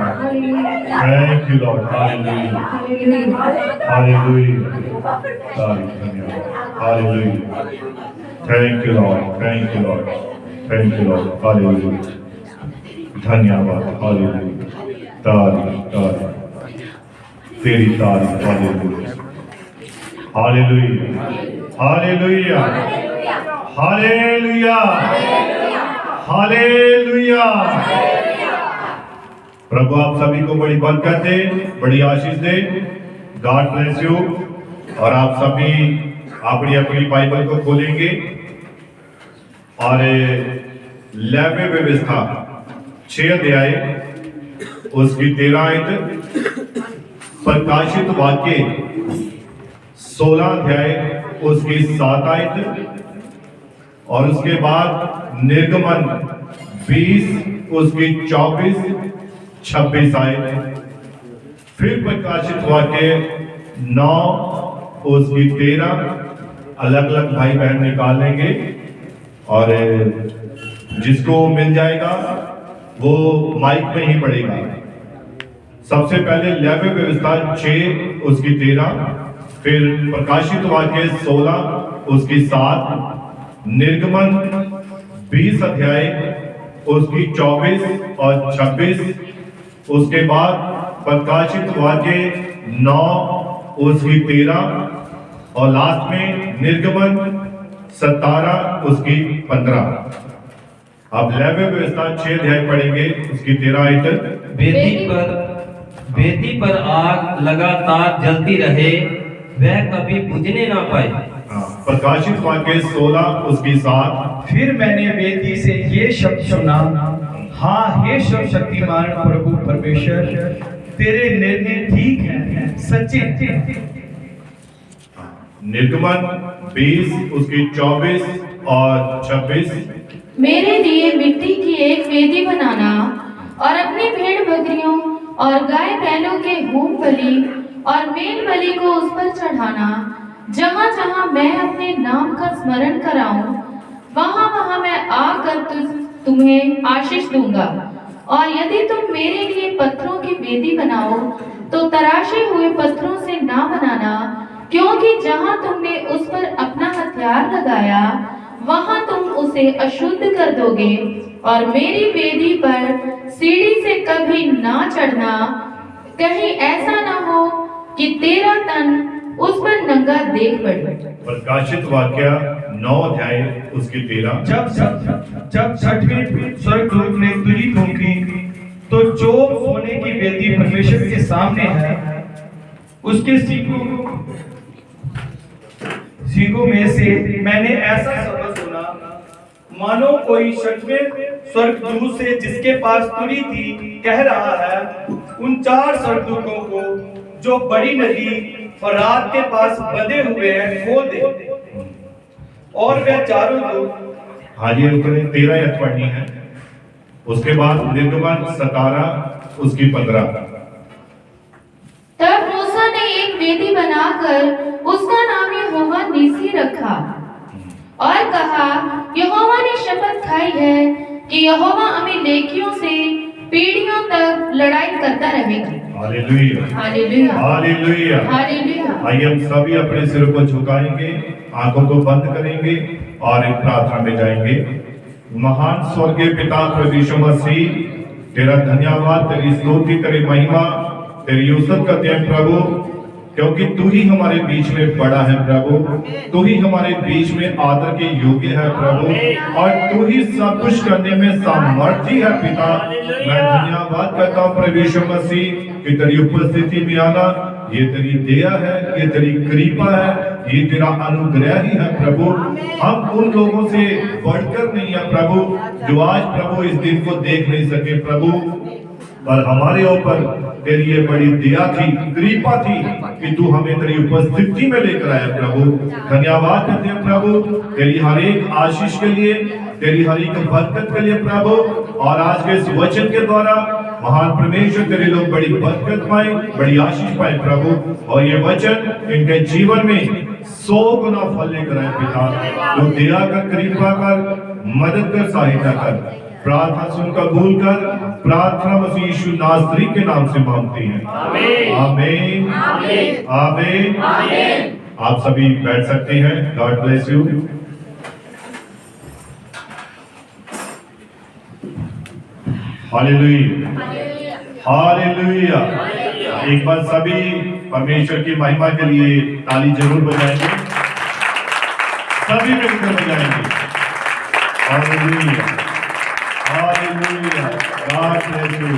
Thank you, Lord. Hallelujah. Hallelujah. Hallelujah. Thank you, Lord. Thank you, Lord. Thank you, Lord. Hallelujah. धन्यवाद. Hallelujah. तारीफ तारीफ तेरी तारीफ. Hallelujah. Hallelujah. Hallelujah. Hallelujah. Hallelujah. प्रभु आप सभी को बड़ी बरकत दे, बड़ी आशीष दे. God bless you. और आप सभी अपनी अपनी बाइबल को खोलेंगे और लेवी व्यवस्था 6 अध्याय उसकी 13 आयत, प्रकाशित वाक्य 16 अध्याय उसकी 7 आयत, और उसके बाद निर्गमन 20 उसकी 24-26 आयत, फिर प्रकाशित वाक्य 9 उसकी 13. अलग अलग भाई बहन निकाल लेंगे और जिसको मिल जाएगा वो माइक में ही पढ़ेगा. सबसे पहले लेवी व्यवस्था 6 उसकी 13, फिर प्रकाशित वाक्य 16 उसकी 7, निर्गमन 20 अध्याय उसकी 24 और 26, उसके बाद प्रकाशित वाक्य 9 उसकी 13, और लास्ट में निर्गमन 17 उसकी 15. अब लेवी व्यवस्था 6 अध्याय पढ़ेंगे उसकी 13 आयत. वेदी पर आग लगातार जलती रहे, वह कभी बुझने ना पाए. प्रकाशित वाक्य 16 उसकी 7. फिर मैंने वेदी से ये शब्द सुना, हाँ हे सर्वशक्तिमान प्रभु परमेश्वर, तेरे निर्णय ठीक हैं, सच्चे. निर्गमन 20 उसकी 24 और 26. मेरे लिए मिट्टी की एक वेदी बनाना और अपनी भेड़ बकरियों और गाय बैलों के होम बलि और मेल बलि को उस पर चढ़ाना. जहाँ जहाँ मैं अपने नाम का स्मरण कराऊं, वहाँ वहाँ मैं आकर तुम्हें आशीष दूंगा. और यदि तुम मेरे लिए पत्थरों की वेदी बनाओ तो तराशे हुए पत्थरों से ना बनाना, क्योंकि जहाँ तुमने उस पर अपना हथियार लगाया वहाँ तुम उसे अशुद्ध कर दोगे. और मेरी वेदी पर सीढ़ी से कभी ना चढ़ना, कहीं ऐसा ना हो कि तेरा तन उस पर नंगा देख पड़े. प्रकाशित वाक्य 9 अध्याय उसकी 13. जब छठवें स्वर्गदूत ने तुरी फूंकी तो जो सोने की वेदी परमेश्वर के सामने है उसके सींगों में से मैंने ऐसा शब्द सुना, मानो कोई छठवें स्वर्गदूत से जिसके पास तुरी थी कह रहा है, उन 4 स्वर्गदूतों को जो बड़ी नदी और रात के पास बंधे हुए हैं खोल दे. और वे चारों दूत. हाँ जी, 13 आयत पढ़नी है. उसके बाद निर्गमन 17 उसकी 15. तब मूसा ने एक वेदी बनाकर उसका नाम यहोवा नीसी रखा और कहा, यहोवा ने शपथ खाई है कि यहोवा अमीलेकियों से पीढ़ियों तक लड़ाई करता रहेगा. हालेलुया. हालेलुया. हालेलुया. हालेलुया. आइए हम सभी अपने सिर को झुकाएंगे, आंखों को बंद करेंगे और एक प्रार्थना में जाएंगे. महान स्वर्गीय पिता प्रभु यीशु मसीह, तेरा धन्यवाद, तेरी स्तुति, तेरी महिमा, तेरी युसत करते हैं प्रभु, क्योंकि तू ही हमारे बीच में बड़ा है प्रभु. तू ही हमारे बीच में आदर के योग्य है प्रभु, और तू ही सब कुछ करने में सामर्थी है पिता. मैं धन्यवाद करता हूँ प्रभु यीशु मसीह कि तेरी उपस्थिति में आना ये तेरी दया है, ये तेरी कृपा है, ये तेरा अनुग्रह ही है प्रभु. हम उन लोगों से बढ़कर नहीं है प्रभु जो आज प्रभु इस दिन को देख नहीं सके प्रभु, पर हमारे ऊपर तेरी ये बड़ी दया थी, कृपा थी कि तू हमें तेरी उपस्थिति में लेकर आया प्रभु. धन्यवाद करते हैं प्रभु तेरी हर एक आशीष के लिए, तेरी हर एक बरकत के लिए प्रभु. और आज के इस वचन के द्वारा महान परमेश्वर तेरे लोग बड़ी बरकत पाए, बड़ी आशीष पाए प्रभु, और ये वचन इनके जीवन में 100 गुना फल लेकर आए पिता. तू दया कर, कृपा कर, मदद कर, सहायता कर. प्रार्थना सुन कबूल कर, प्रार्थना मसीह यीशु नासरी के नाम से मांगते हैं। आमीन आमीन आमीन। आप सभी बैठ सकते हैं। God bless you. Hallelujah hallelujah. एक बार सभी परमेश्वर की महिमा के लिए ताली जरूर बजाएंगे, सभी मिलकर बजाएंगे। Hallelujah hallelujah. God bless you.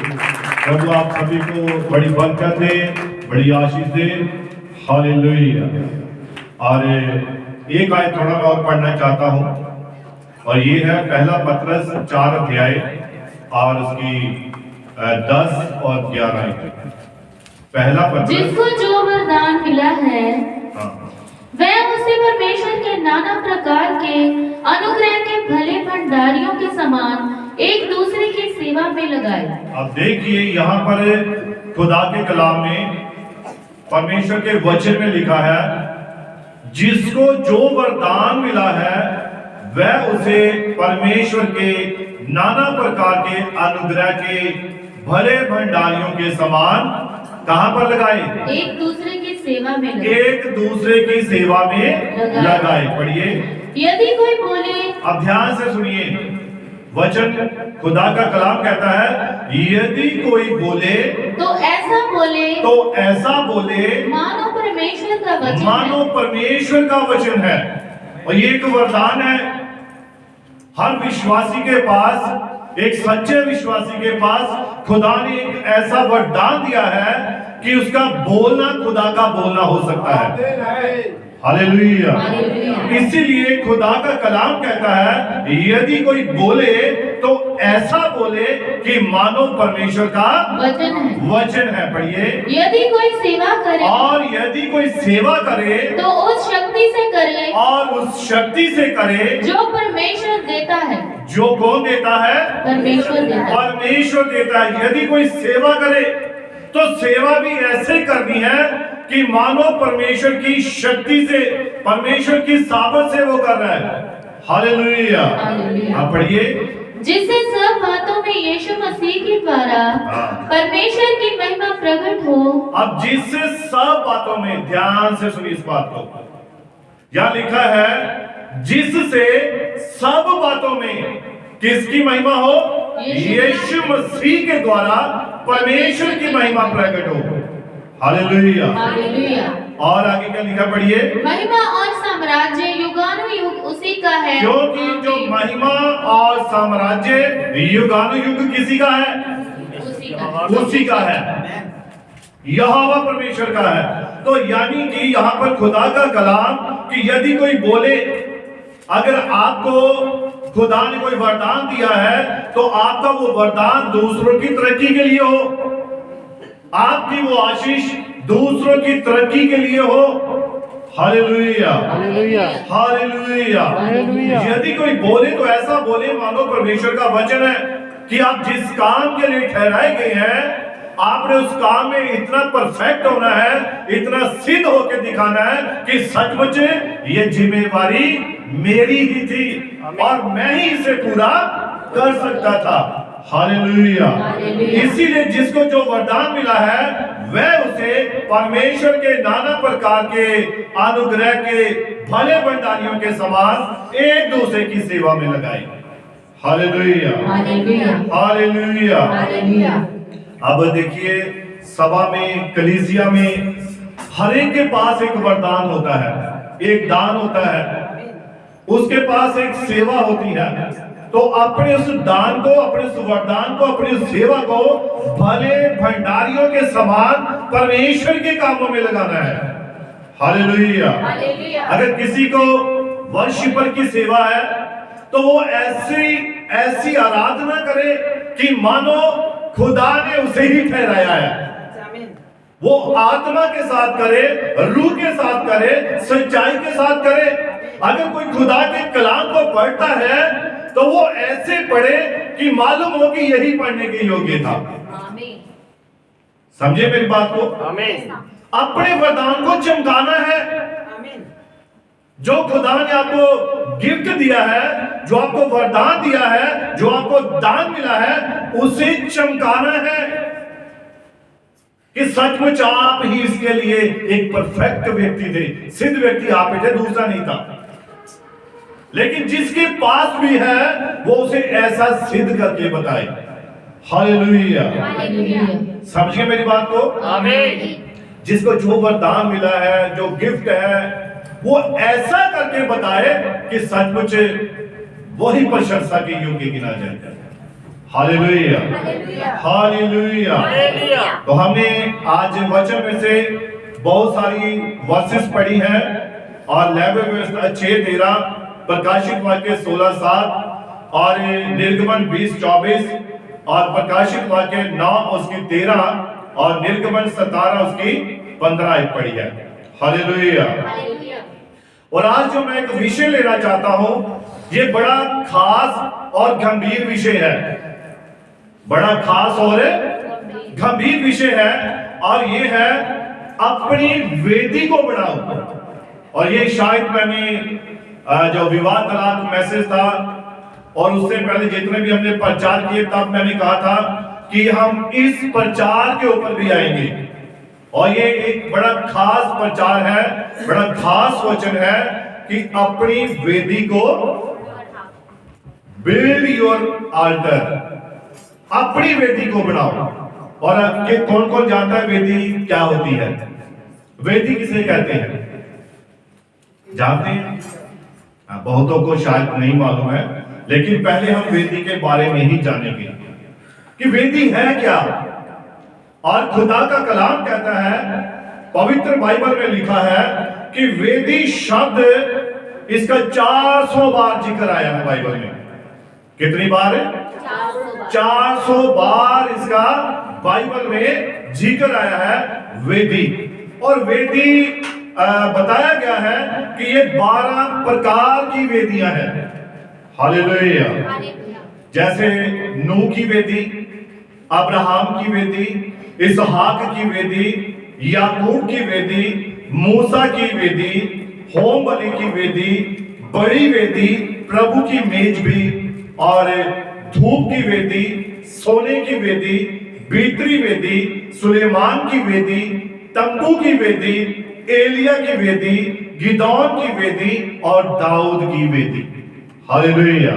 प्रभु आप सभी को बड़ी बरकत दे, बड़ी आशीष दे। हालेलुया। और एक आयत थोड़ा मैं और पढ़ना चाहता हूं, और ये है पहला पतरस 4 अध्याय और उसकी 10 और 11 आयत। पहला पतरस, जिसको जो वरदान मिला है हाँ, वह उसे परमेश्वर के नाना प्रकार के अनुग्रह के भले भंडारियों के समान एक दूसरे की सेवा में लगाए। अब देखिए यहाँ पर खुदा के कलाम में परमेश्वर के वचन में लिखा है, जिसको जो वरदान मिला है वह उसे परमेश्वर के नाना प्रकार के अनुग्रह के भले भंडारियों के समान कहां पर लगाए? एक दूसरे की सेवा में लगाए। एक दूसरे की सेवा में लगाए। पढ़िए। यदि कोई बोले, अब ध्यान से सुनिए, वचन खुदा का कलाम कहता है, यदि कोई बोले तो ऐसा बोले तो ऐसा बोले मानो परमेश्वर का वचन मानो है। परमेश्वर का वचन है। और ये एक वरदान है हर विश्वासी के पास, एक सच्चे विश्वासी के पास खुदा ने एक ऐसा वरदान दिया है कि उसका बोलना खुदा का बोलना हो सकता है। हालेलुया। इसीलिए खुदा का कलाम कहता है, यदि कोई बोले तो ऐसा बोले कि मानो परमेश्वर का वचन है। पढ़िए। यदि कोई सेवा करे और यदि कोई सेवा करे तो उस शक्ति से करे और उस शक्ति से करे जो परमेश्वर देता है। जो कौन देता है? परमेश्वर देता है। परमेश्वर देता है। यदि कोई सेवा करे तो सेवा भी ऐसे करनी है कि मानो परमेश्वर की शक्ति से, परमेश्वर की सामर्थ से वो कर रहा है। हालेलुया। आप पढ़िए। जिससे सब बातों में यीशु मसीह के द्वारा परमेश्वर की महिमा प्रकट हो। अब जिससे सब बातों में, ध्यान से सुनिए इस बात को, यहां लिखा है जिससे सब बातों में किसकी महिमा हो? यीशु मसीह के द्वारा परमेश्वर की महिमा प्रकट हो। Hallelujah hallelujah. और आगे क्या लिखा? पढ़िए। महिमा और साम्राज्य युगानुयुग उसी का है। क्योंकि जो महिमा और साम्राज्य युगानुयुग किसी का है? उसी का है, यहोवा परमेश्वर का है। तो यानी कि यहाँ पर खुदा का कलाम कि यदि कोई बोले, अगर आपको खुदा ने कोई वरदान दिया है तो आपका वो वरदान दूसरों की तरक्की के लिए हो, आपकी वो आशीष दूसरों की तरक्की के लिए हो। Hallelujah hallelujah hallelujah. यदि कोई बोले तो ऐसा बोले मानो परमेश्वर का वचन है कि आप जिस काम के लिए ठहराए गए हैं, आपने उस काम में इतना परफेक्ट होना है, इतना सिद्ध होकर दिखाना है कि सचमुच ये जिम्मेवारी मेरी ही थी और मैं ही इसे पूरा कर सकता था। हालेलुया। इसीलिए जिसको जो वरदान मिला है वह उसे परमेश्वर के नाना प्रकार के अनुग्रह के भले भंडारियों के समान एक दूसरे की सेवा में लगाए। Hallelujah hallelujah hallelujah. अब देखिए, सभा में, कलीसिया में हर एक के पास एक वरदान होता है, एक दान होता है, उसके पास एक सेवा होती है। तो अपने उस दान को, अपने उस वरदान को, अपनी उस सेवा को भले भंडारियों के समान परमेश्वर के कामों में लगाना है। हालेलुया। अगर किसी को वर्शिपर की सेवा है तो वो ऐसी आराधना करे कि मानो खुदा ने उसे ही ठहराया है। वो आत्मा के साथ करे, रूह के साथ करे, सच्चाई के साथ करे। अगर कोई खुदा के कलाम को पढ़ता है तो वो ऐसे पढ़े कि मालूम हो कि यही पढ़ने के योग्य था। समझे मेरी बात को? अपने वरदान को चमकाना है। जो खुदा ने आपको गिफ्ट दिया है, जो आपको वरदान दिया है, जो आपको दान मिला है, उसे चमकाना है कि सचमुच आप ही इसके लिए एक परफेक्ट व्यक्ति थे, सिद्ध व्यक्ति आप ही थे, दूसरा नहीं था। लेकिन जिसके पास भी है वो उसे ऐसा सिद्ध करके बताए। हालेलुया, समझ गए मेरी बात को? आमीन। जिसको जो वरदान मिला है, जो गिफ्ट है, वो ऐसा करके बताए कि सचमुच वही प्रशंसा के योग्य गिना जाए। Hallelujah, hallelujah. तो हमने आज वचन में से बहुत सारी वर्सेस पढ़ी हैं और लेवीय 6:13, प्रकाशित वाक्य 16:7 और निर्गमन 20:24 और प्रकाशित वाक्य 9 उसकी 13 और निर्गमन 17 उसकी 15 पढ़ी है। हालेलुया। और आज जो मैं एक विषय लेना चाहता हूं, ये बड़ा खास और गंभीर विषय है, बड़ा खास और गंभीर विषय है, और ये है अपनी वेदी को बढ़ाओ। और ये शायद मैंने जो विवाह तलाक मैसेज था और उससे पहले जितने भी हमने प्रचार किए, तब मैंने कहा था कि हम इस प्रचार के ऊपर भी आएंगे। और ये एक बड़ा खास प्रचार है, बड़ा खास वचन है कि अपनी वेदी को बिल्ड योर आल्टर, अपनी वेदी को बढ़ाओ। और ये कौन कौन जानता है वेदी क्या होती है? वेदी किसे कहते हैं जानते हैं? बहुतों को शायद नहीं मालूम है, लेकिन पहले हम वेदी के बारे में ही जानेंगे कि वेदी है क्या। और खुदा का कलाम कहता है, पवित्र बाइबल में लिखा है कि वेदी शब्द इसका 400 बार जिक्र आया है बाइबल में। कितनी बार? 400 बार इसका बाइबल में जिक्र आया है वेदी। और वेदी बताया गया है कि ये 12 प्रकार की वेदियां हैं। हालेलुया। जैसे नूह की वेदी, अब्राहम की वेदी, इसहाक की वेदी, याकूब की वेदी, मूसा की वेदी, होम बलि की वेदी, बड़ी वेदी, प्रभु की मेज भी, और धूप की वेदी, सोने की वेदी, भीतरी वेदी, सुलेमान की वेदी, तंबू की वेदी, एलिया की वेदी, गिदौन की वेदी और दाऊद की वेदी। हालेलुया।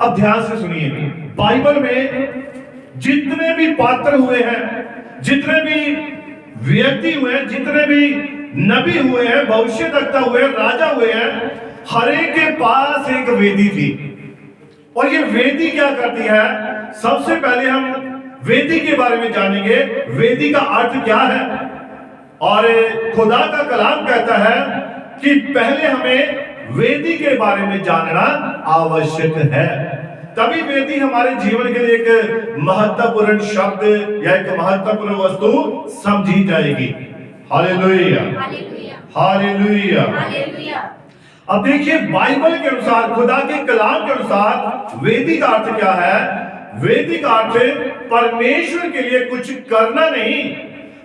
अब ध्यान से सुनिए, बाइबल में जितने भी पात्र हुए हैं, जितने भी व्यक्ति हुए हैं, जितने भी नबी हुए हैं, भविष्यद्वक्ता हुए हैं, राजा हुए हैं, हर एक के पास एक वेदी थी। और ये वेदी क्या करती है? सबसे पहले हम वेदी के बारे में जानेंगे, वेदी का अर्थ क्या है। और खुदा का कलाम कहता है कि पहले हमें वेदी के बारे में जानना आवश्यक है, तभी वेदी हमारे जीवन के लिए एक महत्वपूर्ण शब्द या एक महत्वपूर्ण वस्तु समझी जाएगी। Hallelujah, hallelujah. अब देखिए, बाइबल के अनुसार, खुदा के कलाम के अनुसार वेदी का अर्थ क्या है? वेदी का अर्थ परमेश्वर के लिए कुछ करना नहीं,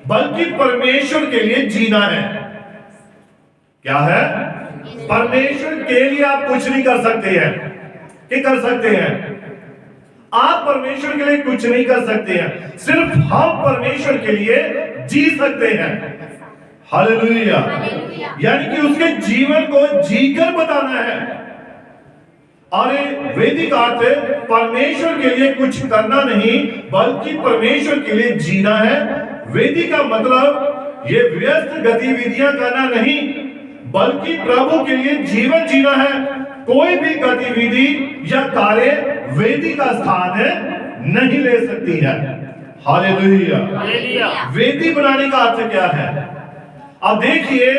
बल्कि परमेश्वर के लिए जीना है। क्या है? परमेश्वर के लिए आप कुछ नहीं कर सकते हैं। क्या कर सकते हैं? आप परमेश्वर के लिए कुछ नहीं कर सकते हैं, सिर्फ हम परमेश्वर के लिए जी सकते हैं। हालेलुया। यानी कि उसके जीवन को जीकर बताना है। और वेदी का अर्थ परमेश्वर के लिए कुछ करना नहीं, बल्कि परमेश्वर के लिए जीना है। वेदी का मतलब ये व्यस्त गतिविधियां करना नहीं, बल्कि प्रभु के लिए जीवन जीना है। कोई भी गतिविधि या कार्य वेदी का स्थान नहीं ले सकती है। हालेलुया। वेदी बनाने का अर्थ क्या है? अब देखिए,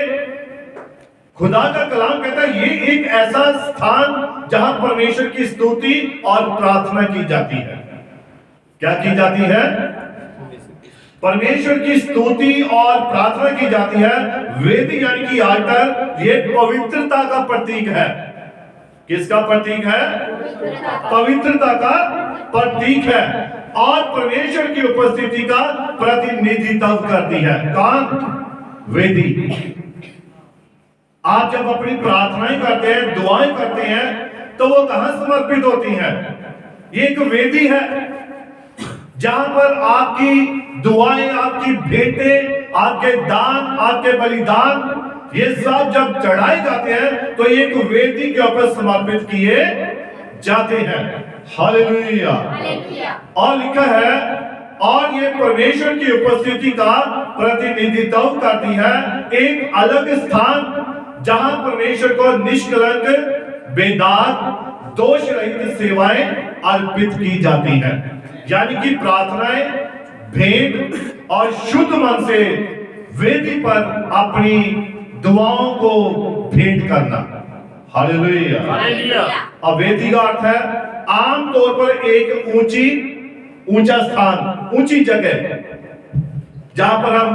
खुदा का कलाम कहता है ये एक ऐसा स्थान जहां परमेश्वर की स्तुति और प्रार्थना की जाती है। क्या की जाती है? परमेश्वर की स्तुति और प्रार्थना की जाती है। वेदी यानी कि आल्टर, ये पवित्रता का प्रतीक है। किसका प्रतीक है? पवित्रता का प्रतीक है और परमेश्वर की उपस्थिति का प्रतिनिधित्व करती है। कौन? वेदी। आप जब अपनी प्रार्थनाएं करते हैं, दुआएं करते हैं, तो वो कहां समर्पित होती हैं? ये एक वेदी है जहां पर आपकी दुआएं, आपकी भेंटें, आपके दान, आपके बलिदान, ये सब जब चढ़ाए जाते हैं तो एक वेदी के ऊपर समर्पित किए जाते हैं। हालेलुया। और लिखा है, और ये परमेश्वर की उपस्थिति का प्रतिनिधित्व करती है, एक अलग स्थान जहां परमेश्वर को निष्कलंक, बेदाग, दोष रहित सेवाएं अर्पित की जाती हैं। यानी कि प्रार्थनाएं, भेंट और शुद्ध मन से वेदी पर अपनी दुआओं को भेंट करना। हालेलुया। अब वेदी का अर्थ है आमतौर पर एक ऊंचा स्थान, ऊंची जगह जहां पर हम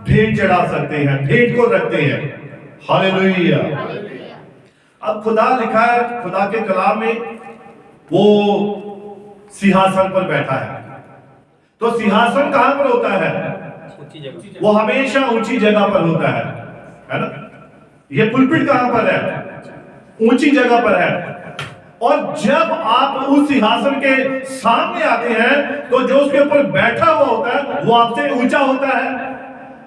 भेंट चढ़ा सकते हैं, भेंट को रखते हैं। हालेलुया। अब खुदा लिखा है, खुदा के कलाम में वो सिंहासन पर बैठा है। तो सिंहासन कहां पर होता है? वो हमेशा ऊंची जगह पर होता है ना? ये पुलपिट कहां पर है? ऊंची जगह पर है। और जब आप उस सिंहासन के सामने आते हैं तो जो उसके ऊपर बैठा हुआ होता है वो आपसे ऊंचा होता है।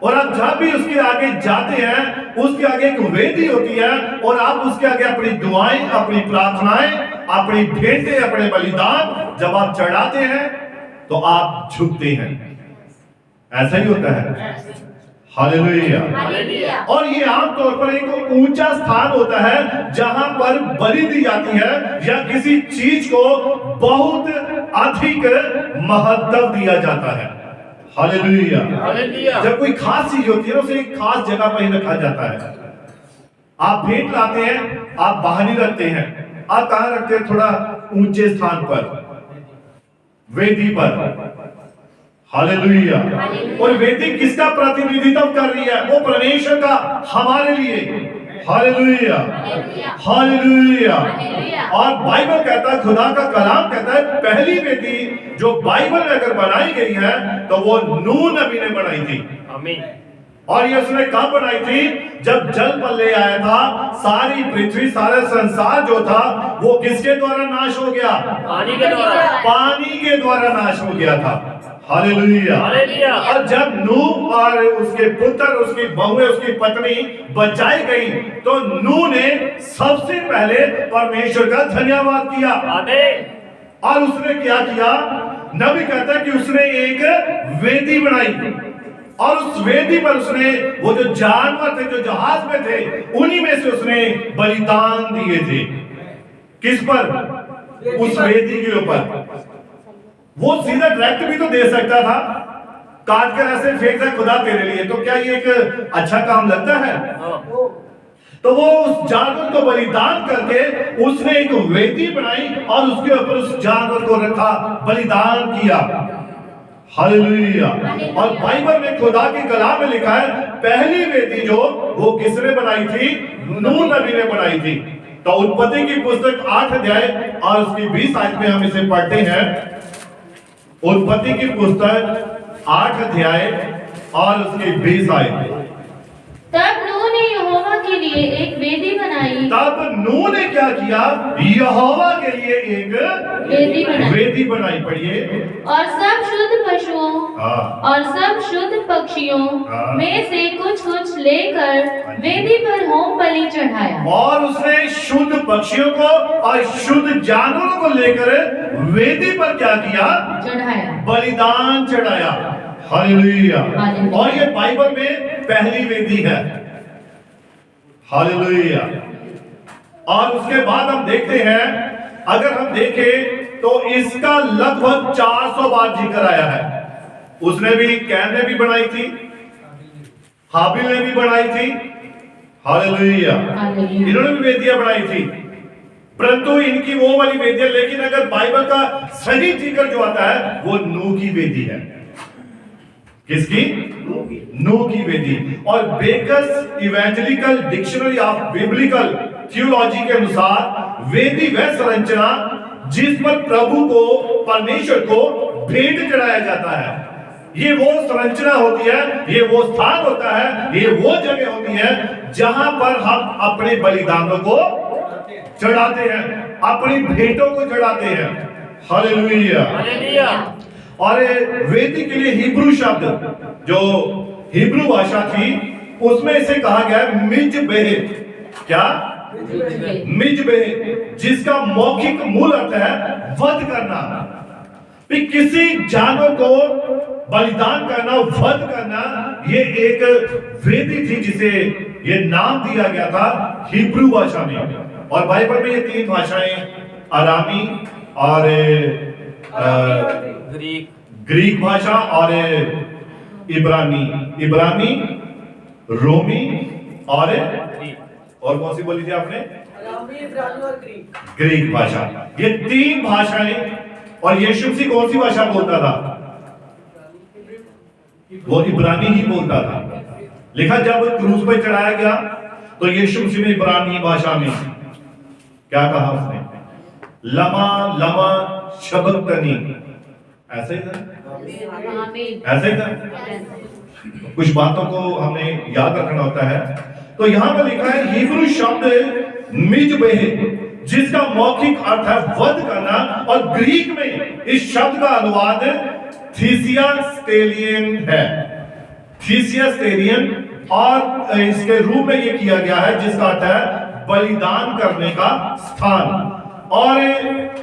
और आप जब भी उसके आगे जाते हैं, उसके आगे एक वेदी होती है और आप उसके आगे अपनी दुआएं, अपनी प्रार्थनाएं, अपनी भेंटें, अपने बलिदान जब आप चढ़ाते हैं तो आप झुकते हैं। ऐसा ही होता है। हालेलुया। और ये आमतौर पर एक ऊंचा स्थान होता है जहां पर बलि दी जाती है या किसी चीज को बहुत अधिक महत्व दिया जाता है। हालेलुया। जब कोई खास चीज होती है उसे एक खास जगह पर ही रखा जाता है। आप भेंट लाते हैं, आप बाहर ही रखते हैं। आप कहां रखते हैं? थोड़ा ऊंचे स्थान पर, वेदी पर। हालेलुया। और वेदी किसका प्रतिनिधित्व कर रही है? वो परमेश्वर का हमारे लिए। हालेलुया। हालेलुया। और बाइबल कहता है, खुदा का कलाम कहता है, पहली वेदी जो बाइबल में अगर बनाई गई है तो वो नूह नबी ने बनाई थी। आमीन। और ये उसने कब बनाई थी? जब जल प्रलय आया था, सारी पृथ्वी, सारा संसार जो था वो किसके द्वारा नाश हो गया? पानी के द्वारा। पानी के द्वारा नाश हो गया था। हालेलुया। और जब नूह और उसके पुत्र, उसकी बहुएं, उसकी पत्नी बचाई गई तो नूह ने सबसे पहले परमेश्वर का धन्यवाद किया। और उसने क्या किया? नबी कहता है कि उसने एक वेदी बनाई और उस वेदी पर उसने वो जो जानवर थे जो जहाज में थे उन्हीं में से उसने बलिदान दिए थे। किस पर? उस वेदी के ऊपर। वो सीधा डायरेक्ट भी तो दे सकता था, काट कर ऐसे फेंक दे खुदा तेरे लिए, तो क्या ये एक अच्छा काम लगता है? तो वो उस जानवर को बलिदान करके उसने एक वेदी बनाई और उसके ऊपर उस जानवर को रखा, बलिदान किया। हालेलुया। और बाइबल में खुदा के कलाम में लिखा है, पहली वेदी जो वो किसने बनाई थी? नूह नबी ने बनाई थी। तो उत्पत्ति की पुस्तक 8 अध्याय और उसकी 20 आयत में हम इसे पढ़ते हैं। उत्पत्ति की पुस्तक 8 अध्याय और उसकी 20 आयत। तब नूह ने यहोवा के लिए एक वेदी बनाई। तब नूह ने क्या किया? यहोवा के लिए एक वेदी बनाई। पढ़िए। और सब शुद्ध पशुओं और सब शुद्ध पक्षियों में से कुछ लेकर वेदी पर होम बलि चढ़ाया। और उसने शुद्ध पक्षियों को और शुद्ध जानवरों को लेकर वेदी पर क्या किया? चढ़ाया, बलिदान चढ़ाया। हालेलुया। और ये बाइबल में पहली वेदी है। हालेलुया। और उसके बाद हम देखते हैं, अगर हम देखें तो इसका लगभग 400 बार जिक्र आया है। उसने भी, कैन ने भी बनाई थी, हाबिल ने भी बनाई थी। हालेलुया। इन्होंने भी वेदियां बनाई थी, परंतु इनकी वो वाली वेदियां, लेकिन अगर बाइबल का सही जिक्र जो आता है वो नूह की वेदी है। किसकी? नूह की वेदी। और Baker's evangelical dictionary of biblical theology के अनुसार वेदी वह संरचना जिस पर प्रभु को, परमेश्वर को भेंट चढ़ाया जाता है। ये वो संरचना होती है, ये वो स्थान होता है, ये वो जगह होती है जहां पर हम अपने बलिदानों को चढ़ाते हैं, अपनी भेंटों को चढ़ाते हैं। हालेलुया। और वेदी के लिए हिब्रू शब्द, जो हिब्रू भाषा थी, उसमें इसे कहा गया मिजबेह। क्या? मिजबेह, जिसका मौखिक मूल अर्थ है वध करना। किसी जानवर को बलिदान करना, वध करना, ये एक वेदी थी जिसे ये नाम दिया गया था हिब्रू भाषा में। और बाइबल में ये 3 भाषाएं, अरामी और ग्रीक भाषा और इब्रानी, रोमी और कौन सी बोली थी आपने? ग्रीक भाषा। ये 3 भाषाएं। और यीशु मसीह कौन सी भाषा बोलता था? वो इब्रानी ही बोलता था। लिखा जब क्रूस पर चढ़ाया गया तो यीशु मसीह ने इब्रानी भाषा में क्या कहा? उसने लमा लमा शबक्तनी। ऐसे ही था, ऐसे ही था। कुछ बातों को हमने याद रखना होता है। तो यहां पर लिखा है हिब्रू शब्द मिजबेह, जिसका मौखिक अर्थ है वध करना। और ग्रीक में इस शब्द का अनुवाद थीसिया स्टेलियन है। थीसिया स्टेलियन, और इसके रूप में ये किया गया है जिसका अर्थ है बलिदान करने का स्थान। और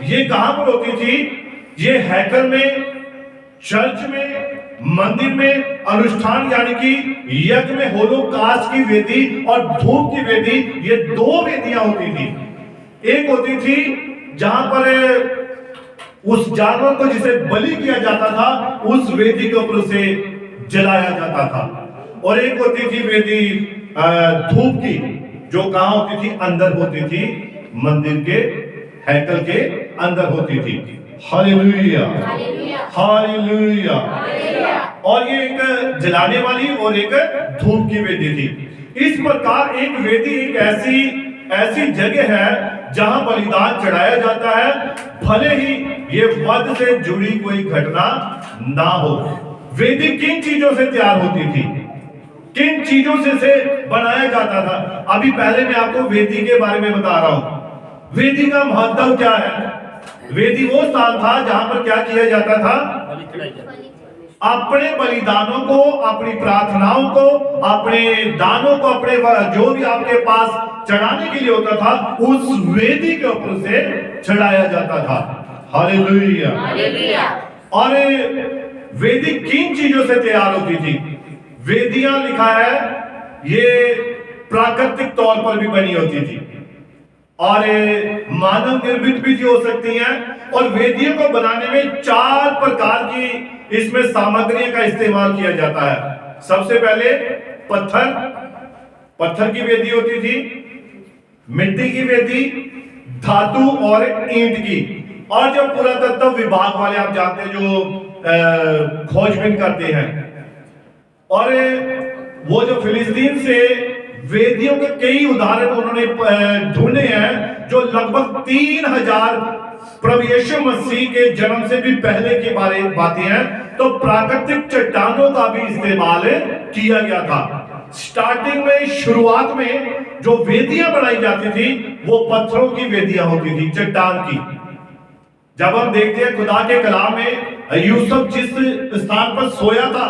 ये कहां पर होती थी? ये हैकल में, चर्च में, मंदिर में अनुष्ठान यानी कि यज्ञ में होलोकास्ट की वेदी और धूप की वेदी, ये 2 वेदियां होती थी। एक होती थी जहां पर उस जानवर को जिसे बलि किया जाता था उस वेदी के ऊपर उसे जलाया जाता था। और एक होती थी वेदी धूप की, जो कहां होती थी? अंदर होती थी, मंदिर के हैकल के अंदर होती थी। Hallelujah, hallelujah. और ये एक जलाने वाली और एक धूप की वेदी थी। इस प्रकार एक वेदी एक ऐसी जगह है जहां बलिदान चढ़ाया जाता है, भले ही ये वध से जुड़ी कोई घटना ना हो। वेदी किन चीजों से तैयार होती थी? किन चीजों से बनाया जाता था? अभी पहले मैं आपको वेदी के बारे में बता रहा हूं। वेदी का महत्व क्या है? वेदी वो स्थान था जहां पर क्या किया जाता था? अपने बलिदानों को, अपनी प्रार्थनाओं को, अपने दानों को, अपने जो भी आपके पास चढ़ाने के लिए होता था, उस वेदी के ऊपर से चढ़ाया जाता था। हालेलुया। और वेदी किन चीजों से तैयार होती थी? वेदियां लिखा है ये प्राकृतिक तौर पर भी बनी होती थी और मानव निर्मित भी हो सकती हैं। और वेदियों को बनाने में 4 प्रकार की इसमें सामग्रियों का इस्तेमाल किया जाता है। सबसे पहले पत्थर की वेदी होती थी, मिट्टी की वेदी, धातु और ईंट की। और जो पुरातत्व विभाग वाले आप जानते हैं जो खोजबीन करते हैं, और वो जो फिलिस्तीन से वेदियों के कई उदाहरण उन्होंने ढूंढे हैं जो लगभग 3000 प्रभु यीशु मसीह के जन्म से भी पहले के बारे में बातें हैं। तो प्राकृतिक चट्टानों का भी इस्तेमाल किया गया था। स्टार्टिंग में, शुरुआत में जो वेदियां बनाई जाती थी वो पत्थरों की वेदियां होती थी, चट्टान की। जब हम देखते हैं खुदा के कलाम में यूसुफ जिस स्थान पर सोया था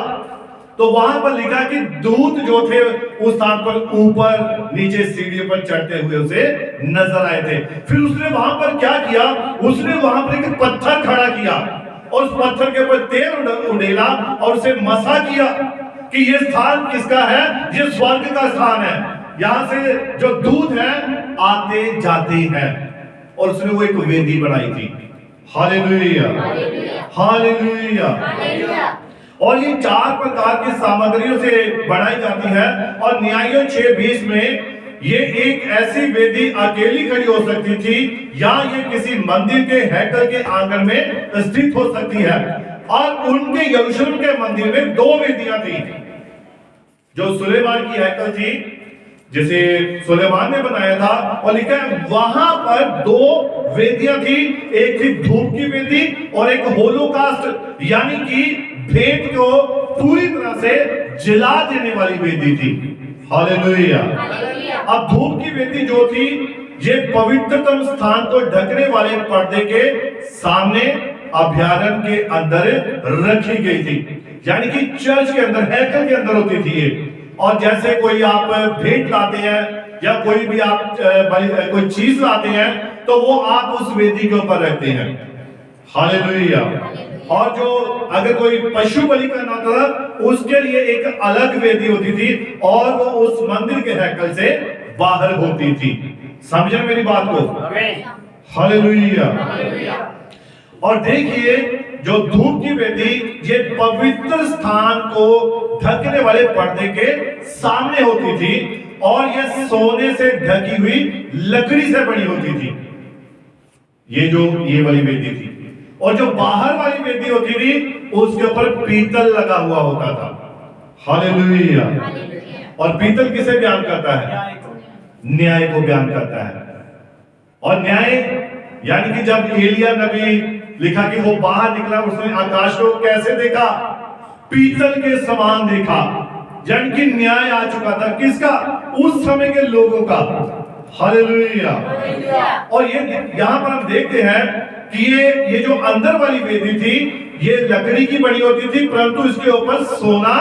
तो वहां पर लिखा कि दूत जो थे उस स्थान पर ऊपर नीचे सीढ़ियों पर चढ़ते हुए उसे नजर आए थे। फिर उसने वहां पर क्या किया? उसने वहां पर एक पत्थर खड़ा किया और उस पत्थर के ऊपर तेल उड़ेला और उसे मसा किया कि ये स्थान किसका है? ये स्वर्ग का स्थान है, यहां से जो दूत हैं आते जाते हैं। और उसने वो एक वेदी बनाई थी। Hallelujah, hallelujah. और ये 4 प्रकार की सामग्रियों से बनाई जाती है। और न्यायों 6:20 में ये एक ऐसी वेदी अकेली खड़ी हो सकती थी या ये किसी मंदिर के हैकल के आंगन में स्थित हो सकती है। और उनके यरूशलेम के मंदिर में 2 वेदियां थी। जो सुलेमान की हैकल थी जिसे सुलेमान ने बनाया था, और लिखा है वहां पर 2 वेदियां थी। एक थी धूप की वेदी और एक होलोकास्ट यानी कि भेंट को पूरी तरह से जला देने वाली वेदी थी। हालेलुया। अब धूप की वेदी जो थी ये पवित्रतम स्थान को ढकने वाले पर्दे के सामने अभ्यारण्य के अंदर रखी गई थी, यानी कि चर्च के अंदर, हैकल के अंदर होती थी ये। और जैसे कोई आप भेंट लाते हैं या कोई भी आप कोई चीज लाते हैं तो वो आप उस वेदी के ऊपर रखते हैं। हालेलुया। और जो अगर कोई पशु बलि करना होता था उसके लिए एक अलग वेदी होती थी और वो उस मंदिर के हैकल से बाहर होती थी। समझे मेरी बात को? हालेलुया। और देखिए जो धूप की वेदी ये पवित्र स्थान को ढकने वाले पर्दे के सामने होती थी और ये सोने से ढकी हुई लकड़ी से बनी होती थी, ये वाली वेदी थी। और जो बाहर वाली वेदी होती थी उसके ऊपर पीतल लगा हुआ होता था। हालेलुया। और पीतल किसे बयान करता है? न्याय को बयान करता है। और न्याय यानी कि जब एलिया नबी लिखा कि वो बाहर निकला, उसने आकाश को कैसे देखा? पीतल के समान देखा, यानी कि न्याय आ चुका था। किसका? उस समय के लोगों का। हालेलुया। और ये यहां पर हम देखते हैं कि ये जो अंदर वाली वेदी थी ये लकड़ी की बनी होती थी, परंतु इसके ऊपर सोना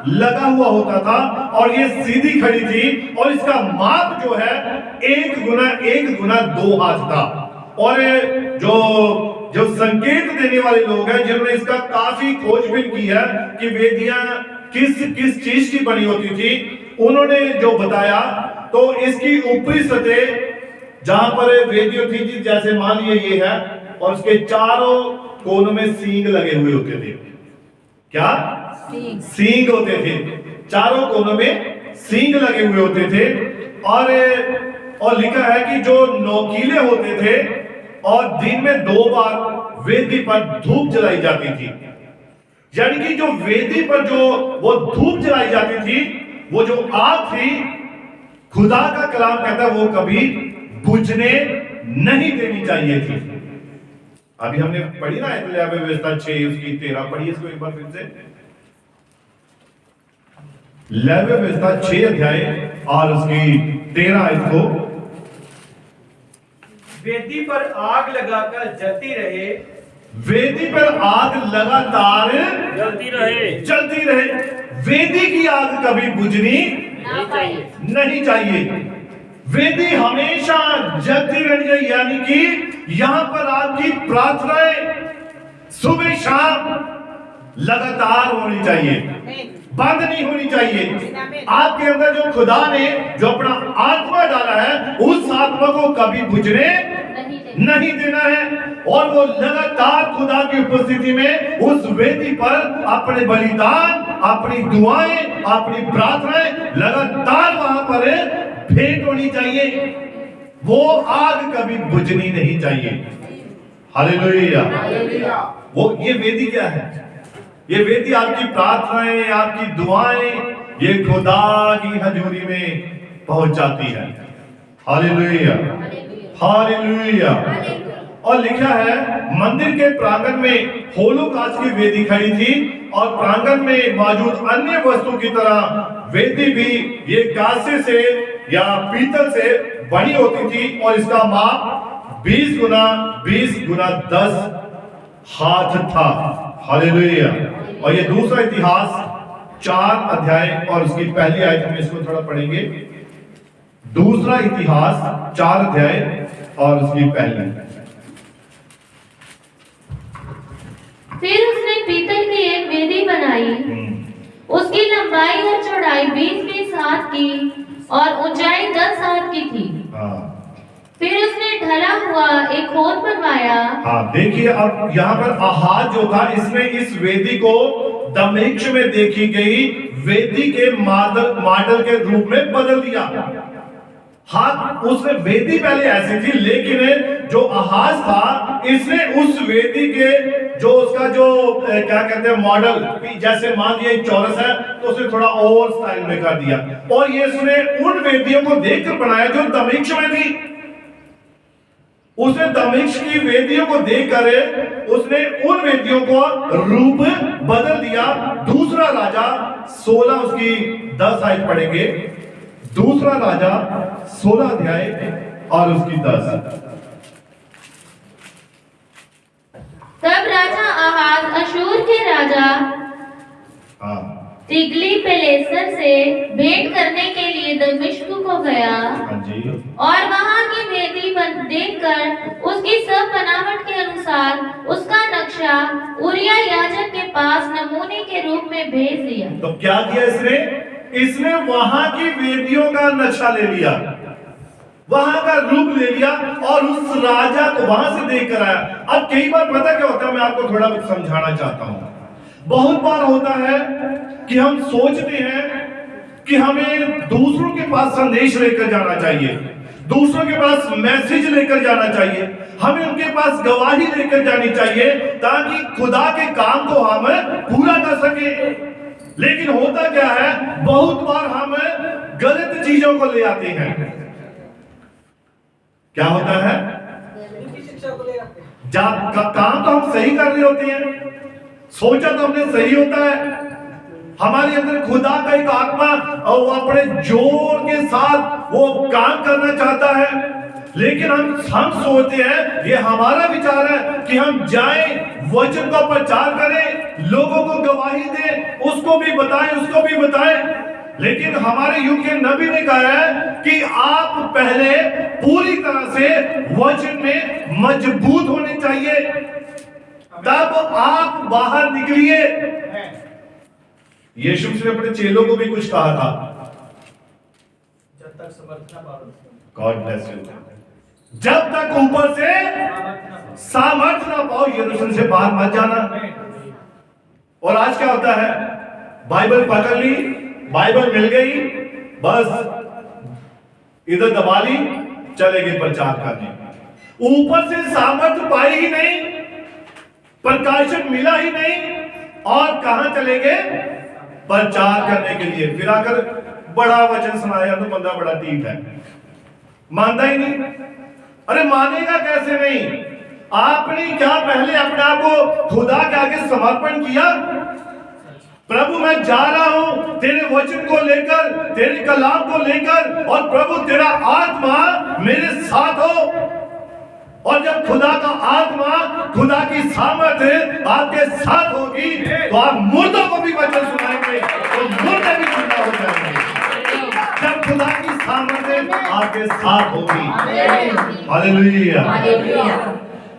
लगा हुआ होता था और ये सीधी खड़ी थी और इसका माप जो है 1 गुना 2 हाथ था। और जो संकेत देने वाले लोग हैं जिन्होंने इसका काफी खोजबीन की है कि वेदियां किस चीज की बनी होती थी, उन्होंने जो बताया तो इसकी ऊपरी सतह जहां पर वेदियों थी, जैसे मान लीजिए ये है और उसके चारों कोनों में सींग लगे हुए होते थे। क्या? सींग होते थे, चारों कोनों में सींग लगे हुए होते थे। और लिखा है कि जो नोकीले होते थे और दिन में 2 बार वेदी पर धूप जलाई जाती थी, यानी कि जो वेदी पर जो वो धूप जलाई जाती थी, वो जो आग थी, खुदा का कलाम कहता है वो कभी बुझने नहीं देनी चाहिए थी। अभी हमने पढ़ी ना लेवी व्यवस्था 6 उसकी 13 पढ़ी, इसको एक बार फिर से। लेवी व्यवस्था 6 अध्याय और उसकी 13 आयत को। वेदी पर आग लगाकर जलती रहे, वेदी पर आग लगातार जलती रहे। वेदी की आग कभी बुझनी नहीं चाहिए। वेदी हमेशा जलती रहनी चाहिए, यानी कि यहां पर आपकी प्रार्थनाएं सुबह शाम लगातार होनी चाहिए, बंद नहीं होनी चाहिए। आपके अंदर जो खुदा ने जो अपना आत्मा डाला है उस आत्मा को कभी बुझने नहीं देना है। और वो लगातार खुदा की उपस्थिति में उस वेदी पर अपने बलिदान, अपनी दुआएं, अपनी प्रार्थनाएं लगातार वहां पर भेंट होनी चाहिए। वो आग कभी बुझनी नहीं चाहिए। हालेलुया। वो ये वेदी क्या है? ये वेदी आपकी प्रार्थनाएं, आपकी दुआएं ये खुदा की हजूरी में पहुंच जाती है। Hallelujah, hallelujah. और लिखा है मंदिर के प्रांगण में होलोकास्ट की वेदी खड़ी थी और प्रांगण में मौजूद अन्य वस्तु की तरह वेदी भी ये कांसे से या पीतल से बनी होती थी और इसका माप 20 गुना 10 हाथ था। हालेलुया। और ये दूसरा इतिहास 4 अध्याय और उसकी पहली आयत में इसको थोड़ा पढ़ेंगे। दूसरा इतिहास 4 अध्याय और उसकी पहली। फिर उसने पीतल की एक वेदी बनाई, उसकी लंबाई और चौड़ाई 20 हाथ की और ऊंचाई 10 हाथ की थी। फिर उसने ढला हुआ एक होद बनवाया। हाँ, देखिए अब यहाँ पर आहाज जो था इसने इस वेदी को दमिश्क में देखी गई वेदी के मॉडल के रूप में बदल दिया। हाँ, उसने वेदी पहले ऐसी थी, लेकिन जो आहाज था इसने उस वेदी के जो उसका जो क्या कहते हैं मॉडल, जैसे मान लिया चौरस है तो उसने थोड़ा और स्टाइल में कर दिया और ये उसने उन वेदियों को देखकर बनाया जो दमिश्क में थी। उसने दमिश्क की वेदियों को देखकर उसने उन वेदियों को रूप बदल दिया। दूसरा राजा 16 उसकी 10 आयत पढ़ेंगे। दूसरा राजा 16 अध्याय और उसकी 10। तब राजा आहाज अशूर के राजा हाँ तिग्ली पिलेसर से भेंट करने के लिए दमिश्क को गया हाँ जी। और वहां की वेदी देखकर उसकी सब बनावट के अनुसार उसका नक्शा उरिया याजक के पास नमूने के रूप में भेज दिया। तो क्या किया इसने? इसने वहां की वेदियों का नक्शा ले लिया, वहां का रूप ले लिया और उस राजा को वहां से देख कर आया। अब कई बार पता क्या होता है, मैं आपको थोड़ा कुछ समझाना चाहता हूं। बहुत बार होता है कि हम सोचते हैं कि हमें दूसरों के पास संदेश लेकर जाना चाहिए, दूसरों के पास मैसेज लेकर जाना चाहिए, हमें उनके पास गवाही लेकर जानी चाहिए ताकि खुदा के काम को हम पूरा कर सके। लेकिन होता क्या है, बहुत बार हम गलत चीजों को ले आते हैं। क्या होता है? काम तो हम सही कर रहे होते हैं, सोचा तो हमने सही होता है, हमारे अंदर खुदा का एक आत्मा और वो अपने जोर के साथ वो काम करना चाहता है, लेकिन हम सोचते हैं, ये हमारा विचार है कि हम जाएं, वचन का प्रचार करें, लोगों को गवाही दें, उसको भी बताएं, उसको भी बताएं। लेकिन हमारे युग के नबी ने कहा है कि आप पहले पूरी तरह से वचन में मजबूत होने चाहिए, तब आप बाहर निकलिए। यीशु ने अपने चेलों को भी कुछ कहा था, जब तक समर्थ ना पाओ, गॉड ब्लेस यू, जब तक ऊपर से सामर्थ ना पाओ यरूशलेम से बाहर मत जाना। और आज क्या होता है, बाइबल पकड़ ली, बाइबल मिल गई, बस इधर दबा ली, चले गए प्रचार करने। ऊपर से सामर्थ पाई ही नहीं, प्रकाशन मिला ही नहीं, और कहां चले गए? प्रचार करने के लिए। फिर आकर बड़ा वचन सुनाया तो बंदा बड़ा ठीक है, मानता ही नहीं। अरे मानेगा कैसे नहीं? आपने क्या पहले अपने आप को खुदा के आगे समर्पण किया? प्रभु मैं जा रहा हूं तेरे वचन को लेकर, तेरे कलाम को लेकर, और प्रभु तेरा आत्मा मेरे साथ हो। और जब खुदा का आत्मा, खुदा की सामर्थ आपके साथ होगी तो आप मुर्दों को भी वचन सुनाएंगे, तो मुर्दे भी जिंदा हो जाएंगे। जब खुदा की सामर्थ आपके साथ होगी। हालेलुया।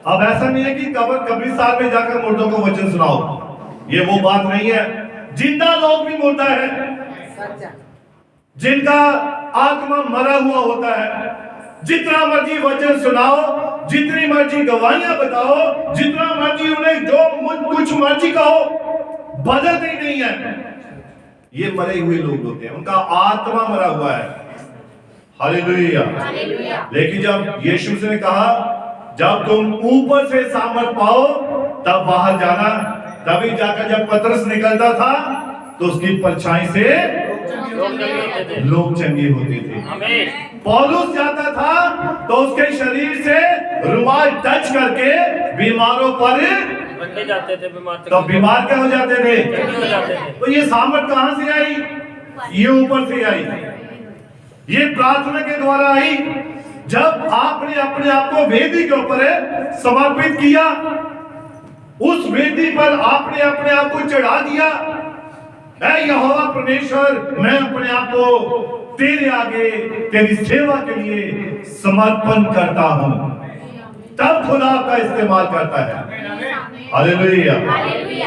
अब ऐसा नहीं है कि कब्रिस्तान में जाकर मुर्दों को वचन सुनाओ, ये वो बात नहीं है। जिंदा लोग भी मुर्दा है, जिनका आत्मा मरा हुआ होता है। जितना मर्जी वचन सुनाओ, जितनी मर्जी गवाहियां बताओ, जितना मर्जी उन्हें जो कुछ मर्जी कहो, बदलते ही नहीं है। ये मरे हुए लोग होते हैं, उनका आत्मा मरा हुआ है। हालेलुया। लेकिन जब यीशु ने कहा जब तुम ऊपर से सामर्थ पाओ तब बाहर जाना, तभी जाकर जब पतरस निकलता था तो उसकी परछाई से लोग चंगे होते थे। पौलुस जाता था तो उसके शरीर से रुमाल टच करके बीमारों पर जाते थे, बीमार तो बीमार क्या हो जाते थे। तो ये सामर्थ कहां से आई? ये ऊपर से आई, ये प्रार्थना के द्वारा आई। जब आपने अपने आप को वेदी के ऊपर समर्पित किया, उस वेदी पर आपने अपने आप को चढ़ा दिया, ऐ यहोवा परमेश्वर मैं अपने आप को तेरे आगे तेरी सेवा के लिए समर्पण करता हूं, तब खुदा का इस्तेमाल करता है। हालेलुया।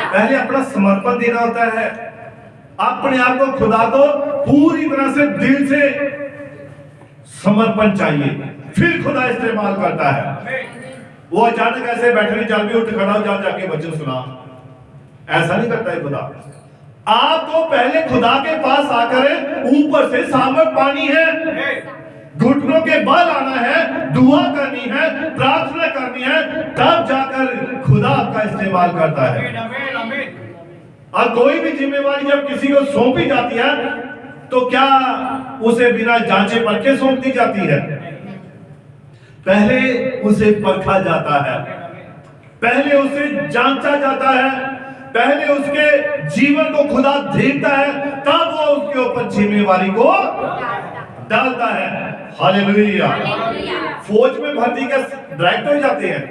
पहले अपना समर्पण देना होता है, अपने आप को खुदा को पूरी तरह से दिल से समर्पण चाहिए, फिर खुदा इस्तेमाल करता है। वो अचानक ऐसे बैठने चल भी उठ खड़ा हो जाके वचन सुना, ऐसा नहीं करता है खुदा। आपको पहले खुदा के पास आकर ऊपर से सामर्थ पानी है, घुटनों के बल आना है, दुआ करनी है, प्रार्थना करनी है, तब जाकर खुदा आपका इस्तेमाल करता है। और कोई भी जिम्मेवारी जब किसी को सौंपी जाती है तो क्या उसे बिना जांचे परखे सौंप दी जाती है? पहले उसे परखा जाता है, पहले उसे जांचा जाता है, पहले उसके जीवन को खुदा देखता है, तब वो उसके ऊपर जिम्मेवारी को डालता है। हालेलुया। फौज में भर्ती का डायरेक्ट हो जाते हैं,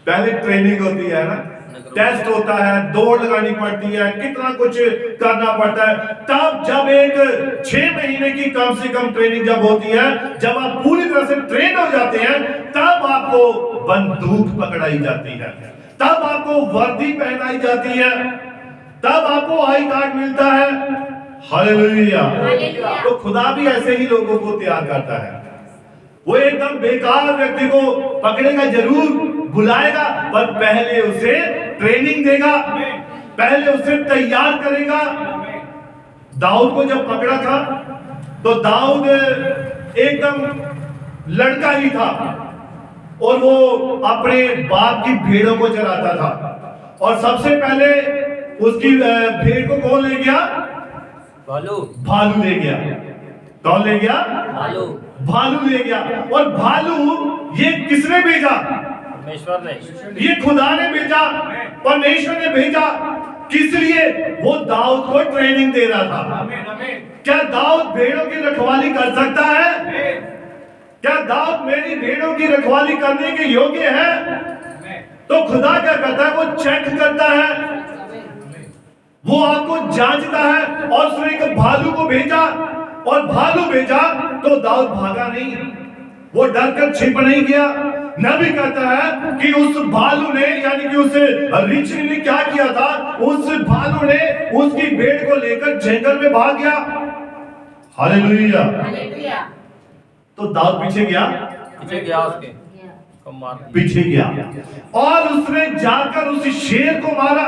पहले ट्रेनिंग होती है ना, टेस्ट होता है, दौड़ लगानी पड़ती है, कितना कुछ करना पड़ता है। तब जब एक 6 महीने की कम से कम ट्रेनिंग जब होती है, जब आप पूरी तरह से ट्रेन हो जाते हैं, तब आपको बंदूक पकड़ाई जाती है, तब आपको वर्दी पहनाई जाती है, तब आपको आई कार्ड मिलता है। हालेलुया। तो खुदा भी ऐसे ही लोगों को तैयार करता है। वो एकदम बेकार व्यक्ति को पकड़ेगा जरूर, बुलाएगा, पर पहले उसे ट्रेनिंग देगा, पहले उसे तैयार करेगा। दाऊद को जब पकड़ा था तो दाऊद एकदम लड़का ही था और वो अपने बाप की भेड़ों को चराता था। और सबसे पहले उसकी भेड़ को कौन ले गया? भालू ले गया। कौन ले गया? भालू ले गया। और भालू ये किसने भेजा? परमेश्वर ने। ये खुदा ने भेजा, परमेश्वर ने भेजा। किस लिए? वो दाऊद को ट्रेनिंग दे रहा था। क्या दाऊद भेड़ों की रखवाली कर सकता है? क्या दाऊद मेरी भेड़ों की रखवाली करने के योग्य है? तो खुदा क्या करता है? वो चेक करता है, वो आपको जांचता है। और उसने एक भालू को भेजा, और भालू भेजा तो दाऊद भागा नहीं, वो डर कर छिप नहीं गया। नबी कहता है कि उस भालू ने, यानी कि उस रिच ने क्या किया था? उस भालू ने उसकी भेड़ को लेकर जंगल में भाग गया। हालेलुया। तो दाऊद पीछे गया, उसके मार पीछे गया, और उसने जाकर उस शेर को मारा,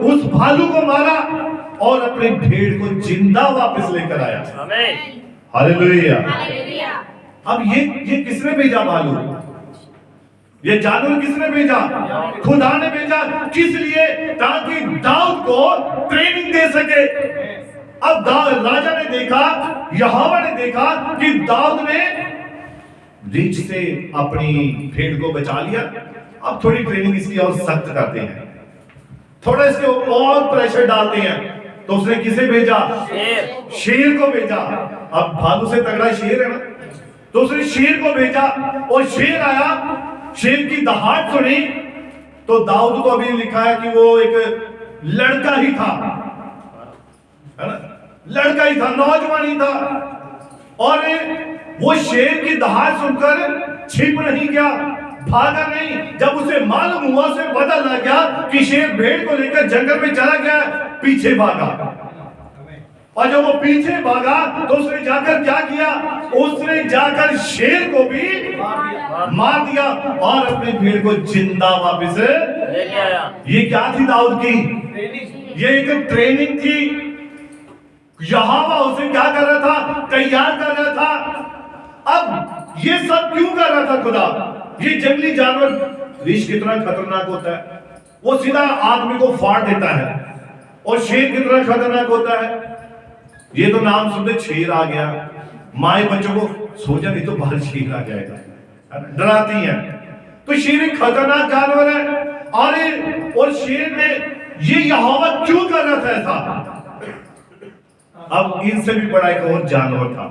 उस भालू को मारा, और अपने भेड़ को जिंदा वापस लेकर आया। आमीन। हालेलुया। अब ये किसने भेजा? भालू, ये जानवर किसने भेजा? खुदा ने भेजा। किस लिए? ताकि दाऊद को ट्रेनिंग दे सके। अब राजा ने देखा, यहोवा ने देखा कि दाऊद ने रीछ से अपनी भेड़ को बचा लिया। अब थोड़ी ट्रेनिंग इसकी और सख्त करते हैं, थोड़ा इसके ऊपर और प्रेशर डालते हैं। तो उसने किसे भेजा? शेर को भेजा। अब भालू से तगड़ा शेर है ना, तो उसने शेर को भेजा, और शेर आया, शेर की दहाड़ सुनी। तो दाऊद को अभी लिखा है कि वो एक लड़का ही था, है ना, लड़का ही था, नौजवान ही था। और वो शेर की दहाड़ सुनकर छिप नहीं गया, भागा नहीं। जब उसे मालूम हुआ, उसे पता लग गया कि शेर भेड़ को लेकर जंगल में चला गया, पीछे भागा। और जब वो पीछे भागा तो उसने जाकर क्या किया? उसने जाकर शेर को भी मार दिया और अपनी भेड़ को जिंदा वापस लेके आया। ये क्या थी दाऊद की? ये एक ट्रेनिंग थी। यहोवा उसे क्या कर रहा था? तैयार कर रहा था। अब ये सब क्यों कर रहा था खुदा? ये जंगली जानवर, रीछ कितना खतरनाक होता है, वो सीधा आदमी को फाड़ देता है। और शेर कितना खतरनाक होता है, ये तो नाम सुनते शेर आ गया, माए बच्चों को सोचा नहीं तो बाहर शेर आ जाएगा, डराती है। तो शेर एक खतरनाक जानवर है। और शेर ने ये यहोवा क्यों कर रहा था ऐसा? अब इनसे भी बड़ा एक और जानवर था,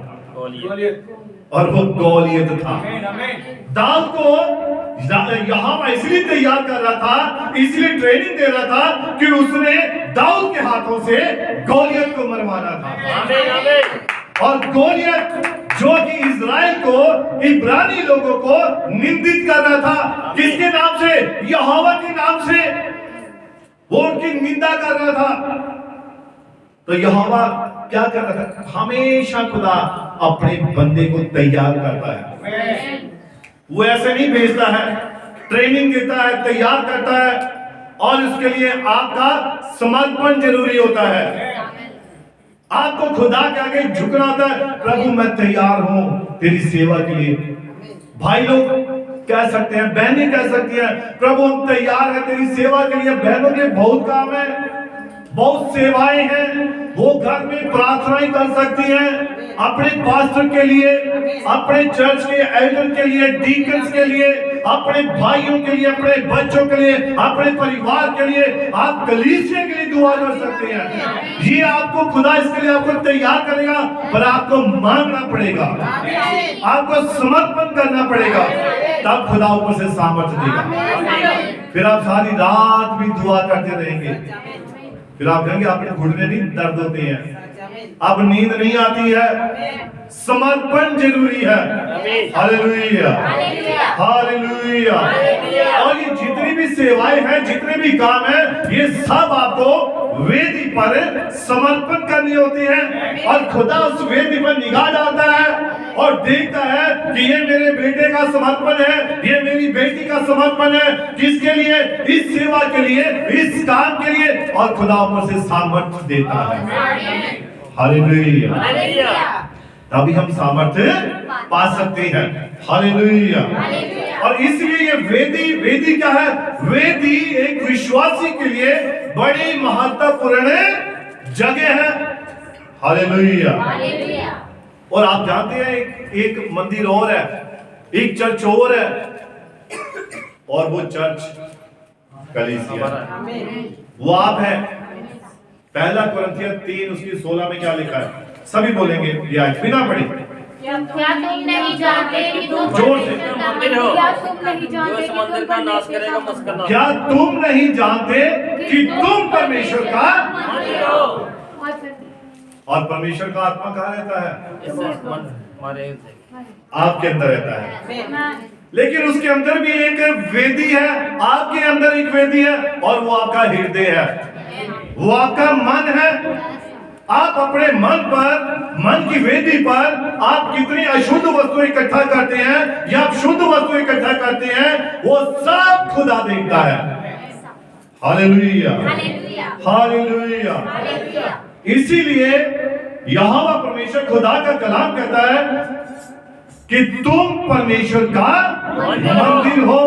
और वो गोलियत था। दाऊद को यहोवा इसलिए तैयार कर रहा था, इसलिए ट्रेनिंग दे रहा था कि उसने दाऊद के हाथों से गोलियत को मरवाना था। आमीन, आमीन। और गोलियत जो कि इजराइल को, इब्रानी लोगों को निंदित कर रहा था, किसके नाम से? यहोवा के नाम से। वो उनकी निंदा कर रहा था। तो यहोवा क्या कर रहा था? हमेशा खुदा अपने बंदे को तैयार करता है। वो ऐसे नहीं भेजता है, ट्रेनिंग देता है, तैयार करता है, और इसके लिए आपका समर्पण जरूरी होता है। आपको खुदा के आगे झुकना होता है। प्रभु मैं तैयार हूं तेरी सेवा के लिए। भाई लोग कह सकते हैं, बहनें कह सकती हैं, प्रभु हम तैयार हैं तेरी सेवा के लिए। बहनों के बहुत काम है, बहुत सेवाएं हैं। वो घर में प्रार्थनाएं कर सकती हैं अपने पास्टर के लिए, अपने चर्च के एल्डर के लिए, डीकन्स के लिए, अपने भाइयों के लिए, अपने बच्चों के लिए, अपने परिवार के लिए, आप कलीसिया के लिए दुआ कर सकते हैं। ये आपको खुदा इसके लिए आपको तैयार करेगा, पर आपको मांगना पड़ेगा, आपको समर्पण करना पड़ेगा, तब खुदा ऊपर से सामर्थ्य देगा। फिर आप सारी रात भी दुआ करते रहेंगे। फिर आप कहेंगे आपके घुटने नहीं दर्द होते हैं, अब नींद नहीं आती है। समर्पण जरूरी है। Hallelujah, hallelujah. और ये जितनी भी सेवाएं हैं, जितने भी काम हैं, ये सब आपको वेदी पर समर्पण करनी होती है। और खुदा उस वेदी पर निगाह डालता है और देखता है कि ये मेरे बेटे का समर्पण है, ये मेरी बेटी का समर्पण है। किसके लिए? इस सेवा के लिए, इस काम के लिए। और खुदा ऊपर से सामर्थ्य देता है। हालेलुया। तभी हम सामर्थ्य पा सकते हैं। हालेलुया। और इसलिए ये वेदी क्या है? वेदी एक विश्वासी के लिए बड़ी महत्वपूर्ण जगह है। हालेलुया। और आप जानते हैं एक मंदिर और है, एक चर्च और है, और वो चर्च कलीसिया है। वो आप है। पहला कुरिन्थियों 3 उसकी 16 में क्या लिखा है? सभी बोलेंगे ये आज बिना पढ़े। क्या तुम नहीं जानते कि तुम जोर से। मंदिर हो, क्या तुम नहीं जो जानते इस कि मंदिर तुम का नाश परमेश्वर करेगा का मस्कर नाश। क्या तुम नहीं जानते कि तुम परमेश्वर का, मंदिर हो। और परमेश्वर का आत्मा कहाँ रहता है? इससे मन हमारे आपके अंदर रहता है। लेकिन उसके अंदर भी एक वेदी है, आपके अंदर एक वेदी है, और वो आपका हृदय है, वो आपका मन है। आप अपने मन की वेदी पर आप कितनी अशुद्ध वस्तु इकट्ठा करते हैं या आप शुद्ध वस्तु इकट्ठा करते हैं, वो सब खुदा देखता है। Hallelujah, hallelujah. इसीलिए यहोवा परमेश्वर खुदा का कलाम कहता है कि तुम परमेश्वर का मंदिर हो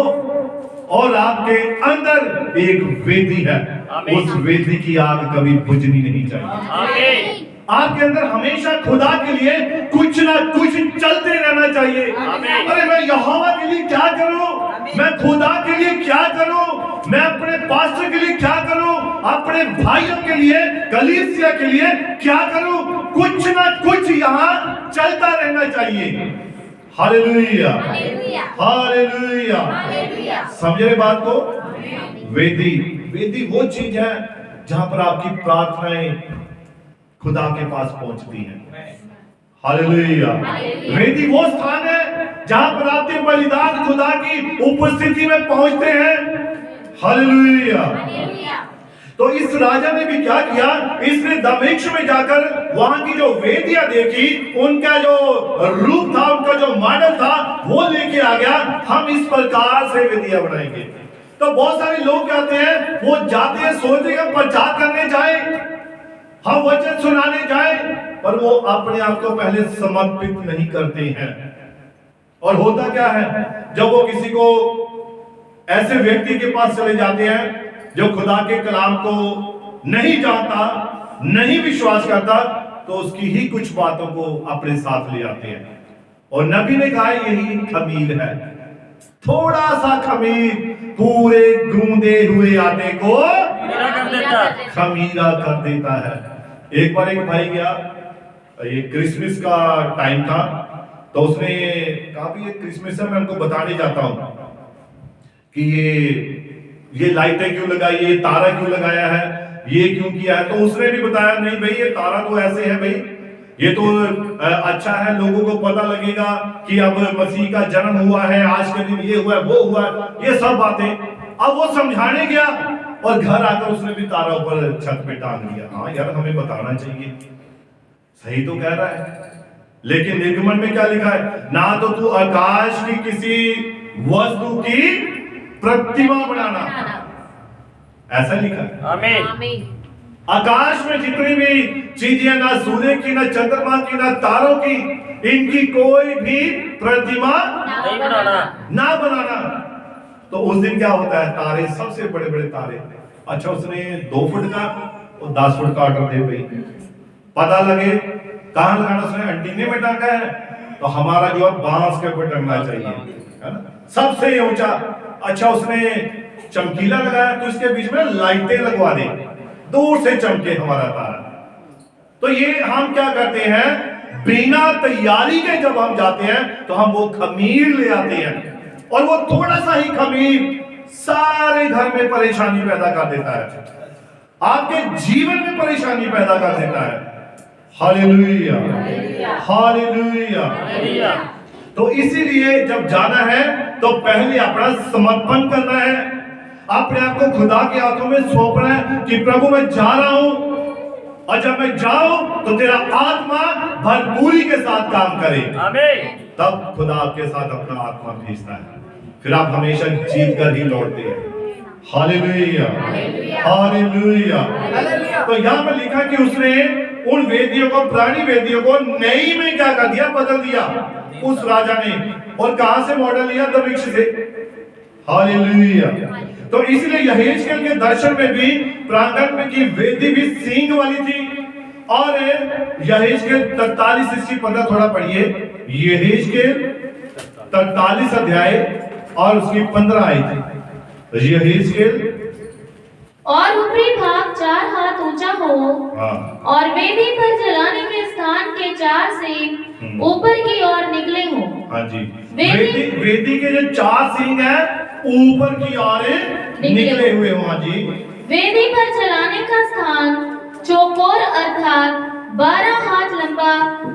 और आपके अंदर एक वेदी है। उस वेदी की आग कभी बुझनी नहीं चाहिए। आपके अंदर हमेशा खुदा के लिए कुछ ना कुछ चलते रहना चाहिए। अरे मैं यहोवा के लिए क्या करूं, मैं खुदा के लिए क्या करूं, मैं अपने पास्टर के लिए क्या करूं, अपने भाइयों के लिए, कलीसिया के लिए क्या करूं? कुछ ना कुछ यहाँ चलता रहना चाहिए। Hallelujah, hallelujah. समझे बात को? वेदी वो चीज है जहां पर आपकी प्रार्थनाएं खुदा के पास पहुंचती हैं। हालेलुया। वेदी वो स्थान है जहां पर आपके बलिदान खुदा की उपस्थिति में पहुंचते हैं। हालेलुया। तो इस राजा ने भी क्या किया? इसने दमिश्क में जाकर वहां की जो वेदियां देखी, उनका जो रूप था, उनका जो मॉडल था, वो लेके आ गया। हम इस प्रकार से वेदियां बनाएंगे। तो बहुत सारे लोग कहते हैं, वो जाते हैं, सोचते हैं प्रचार करने जाए, हम वचन सुनाने जाए, पर वो अपने आप को पहले समर्पित नहीं करते हैं। और होता क्या है, जब वो किसी को ऐसे व्यक्ति के पास चले जाते हैं जो खुदा के कलाम को नहीं जानता, नहीं विश्वास करता, तो उसकी ही कुछ बातों को अपने साथ ले आते हैं। और नबी ने कहा यही खमीर है, थोड़ा सा खमीर पूरे गूंदे हुए आटे को खमीरा कर देता है। एक बार एक भाई गया, ये क्रिसमस का टाइम था, तो उसने कहा भी ये क्रिसमस है, मैं उनको बताने जाता हूं कि ये लाइटें क्यों लगाई, ये तारा क्यों लगाया है, ये क्यों किया है। तो उसने भी बताया नहीं भाई, ये तारा तो ऐसे है भाई, ये तो अच्छा है, लोगों को पता लगेगा कि अब मसीह का जन्म हुआ है, आज के दिन ये हुआ है, वो हुआ है, ये सब बातें। अब वो समझाने गया और घर आकर उसने भी तारा ऊपर छत पे टांग दिया। हाँ यार, हमें बताना चाहिए, सही तो कह रहा है, लेकिन निर्गमन में क्या लिखा है? ना तो तू आकाश की किसी वस्तु की प्रतिमा बनाना, ऐसा लिखा है। आमीन। आकाश में जितनी भी चीजें, ना सूर्य की, ना चंद्रमा की, ना तारों की, इनकी कोई भी प्रतिमा नहीं बनाना। ना बनाना। तो उस दिन क्या होता है? तारे, सबसे बड़े बड़े तारे, अच्छा उसने 2 फुट का और 10 फुट का ऑर्डर दे भाई, पता लगे कहां लगाना, उसने एंटीने में टांगा है, तो हमारा जो है बांस के ऊपर टंगना चाहिए, है ना, सबसे ऊंचा। अच्छा उसने चमकीला लगाया तो इसके बीच में लाइटें लगवा दे, दूर से चमके हमारा तारा। तो ये हम क्या करते हैं, बिना तैयारी के जब हम जाते हैं तो हम वो खमीर ले आते हैं, और वो थोड़ा सा ही खमीर सारे घर में परेशानी पैदा कर देता है, आपके जीवन में परेशानी पैदा कर देता है। Hallelujah, hallelujah. तो इसीलिए जब जाना है तो पहले अपना समर्पण करना है, अपने आप को खुदा के हाथों में सौंपना है कि प्रभु मैं जा रहा हूं, और जब मैं जाऊं तो तेरा आत्मा भरपूरी के साथ काम करे, तब खुदा आपके साथ अपना आत्मा भेजता है, फिर आप हमेशा जीत कर ही लौटते हैं। Hallelujah, hallelujah. तो यहाँ पर लिखा कि उसने उन वेदियों को, पुरानी वेदियों को नई में क्या कर दिया, बदल दिया उस राजा ने। और कहां से मॉडल लिया, दमिश्क से। हालेलुया। तो इसलिए यहेजकेल के दर्शन में भी प्रांगण में की वेदी भी सींग वाली थी। और यहेजकेल 43 इसकी 15 थोड़ा पढ़िए, यहेजकेल 43 अध्याय और उसकी 15 आयत। यहेजकेल और ऊपरी भाग 4 हाथ ऊंचा हो, और वेदी पर जलाने के स्थान के 4 सींग ऊपर की ओर निकले हो। हाँ जी, वेदी के जो 4 सींग हैं ऊपर की ओर निकले हुए हो। हाँ जी, वेदी पर जलाने का स्थान चौकोर अर्थात 12 हाथ लंबा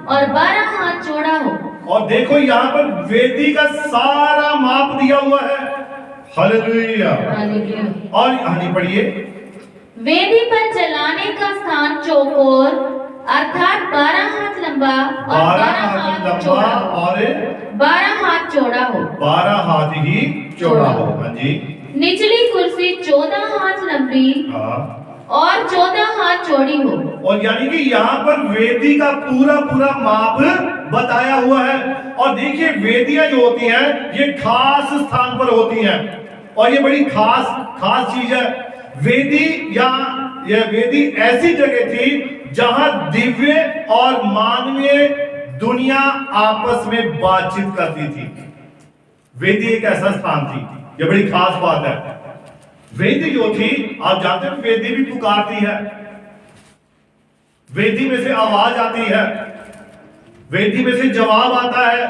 और 12 हाथ चौड़ा हो। और देखो यहाँ पर वेदी का सारा माप दिया हुआ है। हालेलुया। और हानि पढ़िए, वेदी पर जलाने का स्थान चौकोर अर्थात 12 हाथ लंबा और 12 हाथ चौड़ा और 12 हाथ चौड़ा हो। 12 हाथ ही चौड़ा हो। हाँ जी, निचली कुर्सी 14 हाथ लंबी और 14 हाथ चौड़ी हो। और यानी कि यहाँ पर वेदी का पूरा माप बताया हुआ है। और देखिए वेदियां जो होती हैं ये खास स्थान पर होती हैं, और ये बड़ी खास चीज है। वेदी या यह वेदी ऐसी जगह थी जहां दिव्य और मानवीय दुनिया आपस में बातचीत करती थी। वेदी एक ऐसा स्थान थी, ये बड़ी खास बात है। वेदी जो थी, आप जानते हो वेदी भी पुकारती है, वेदी में से आवाज आती है, वेदी में से जवाब आता है।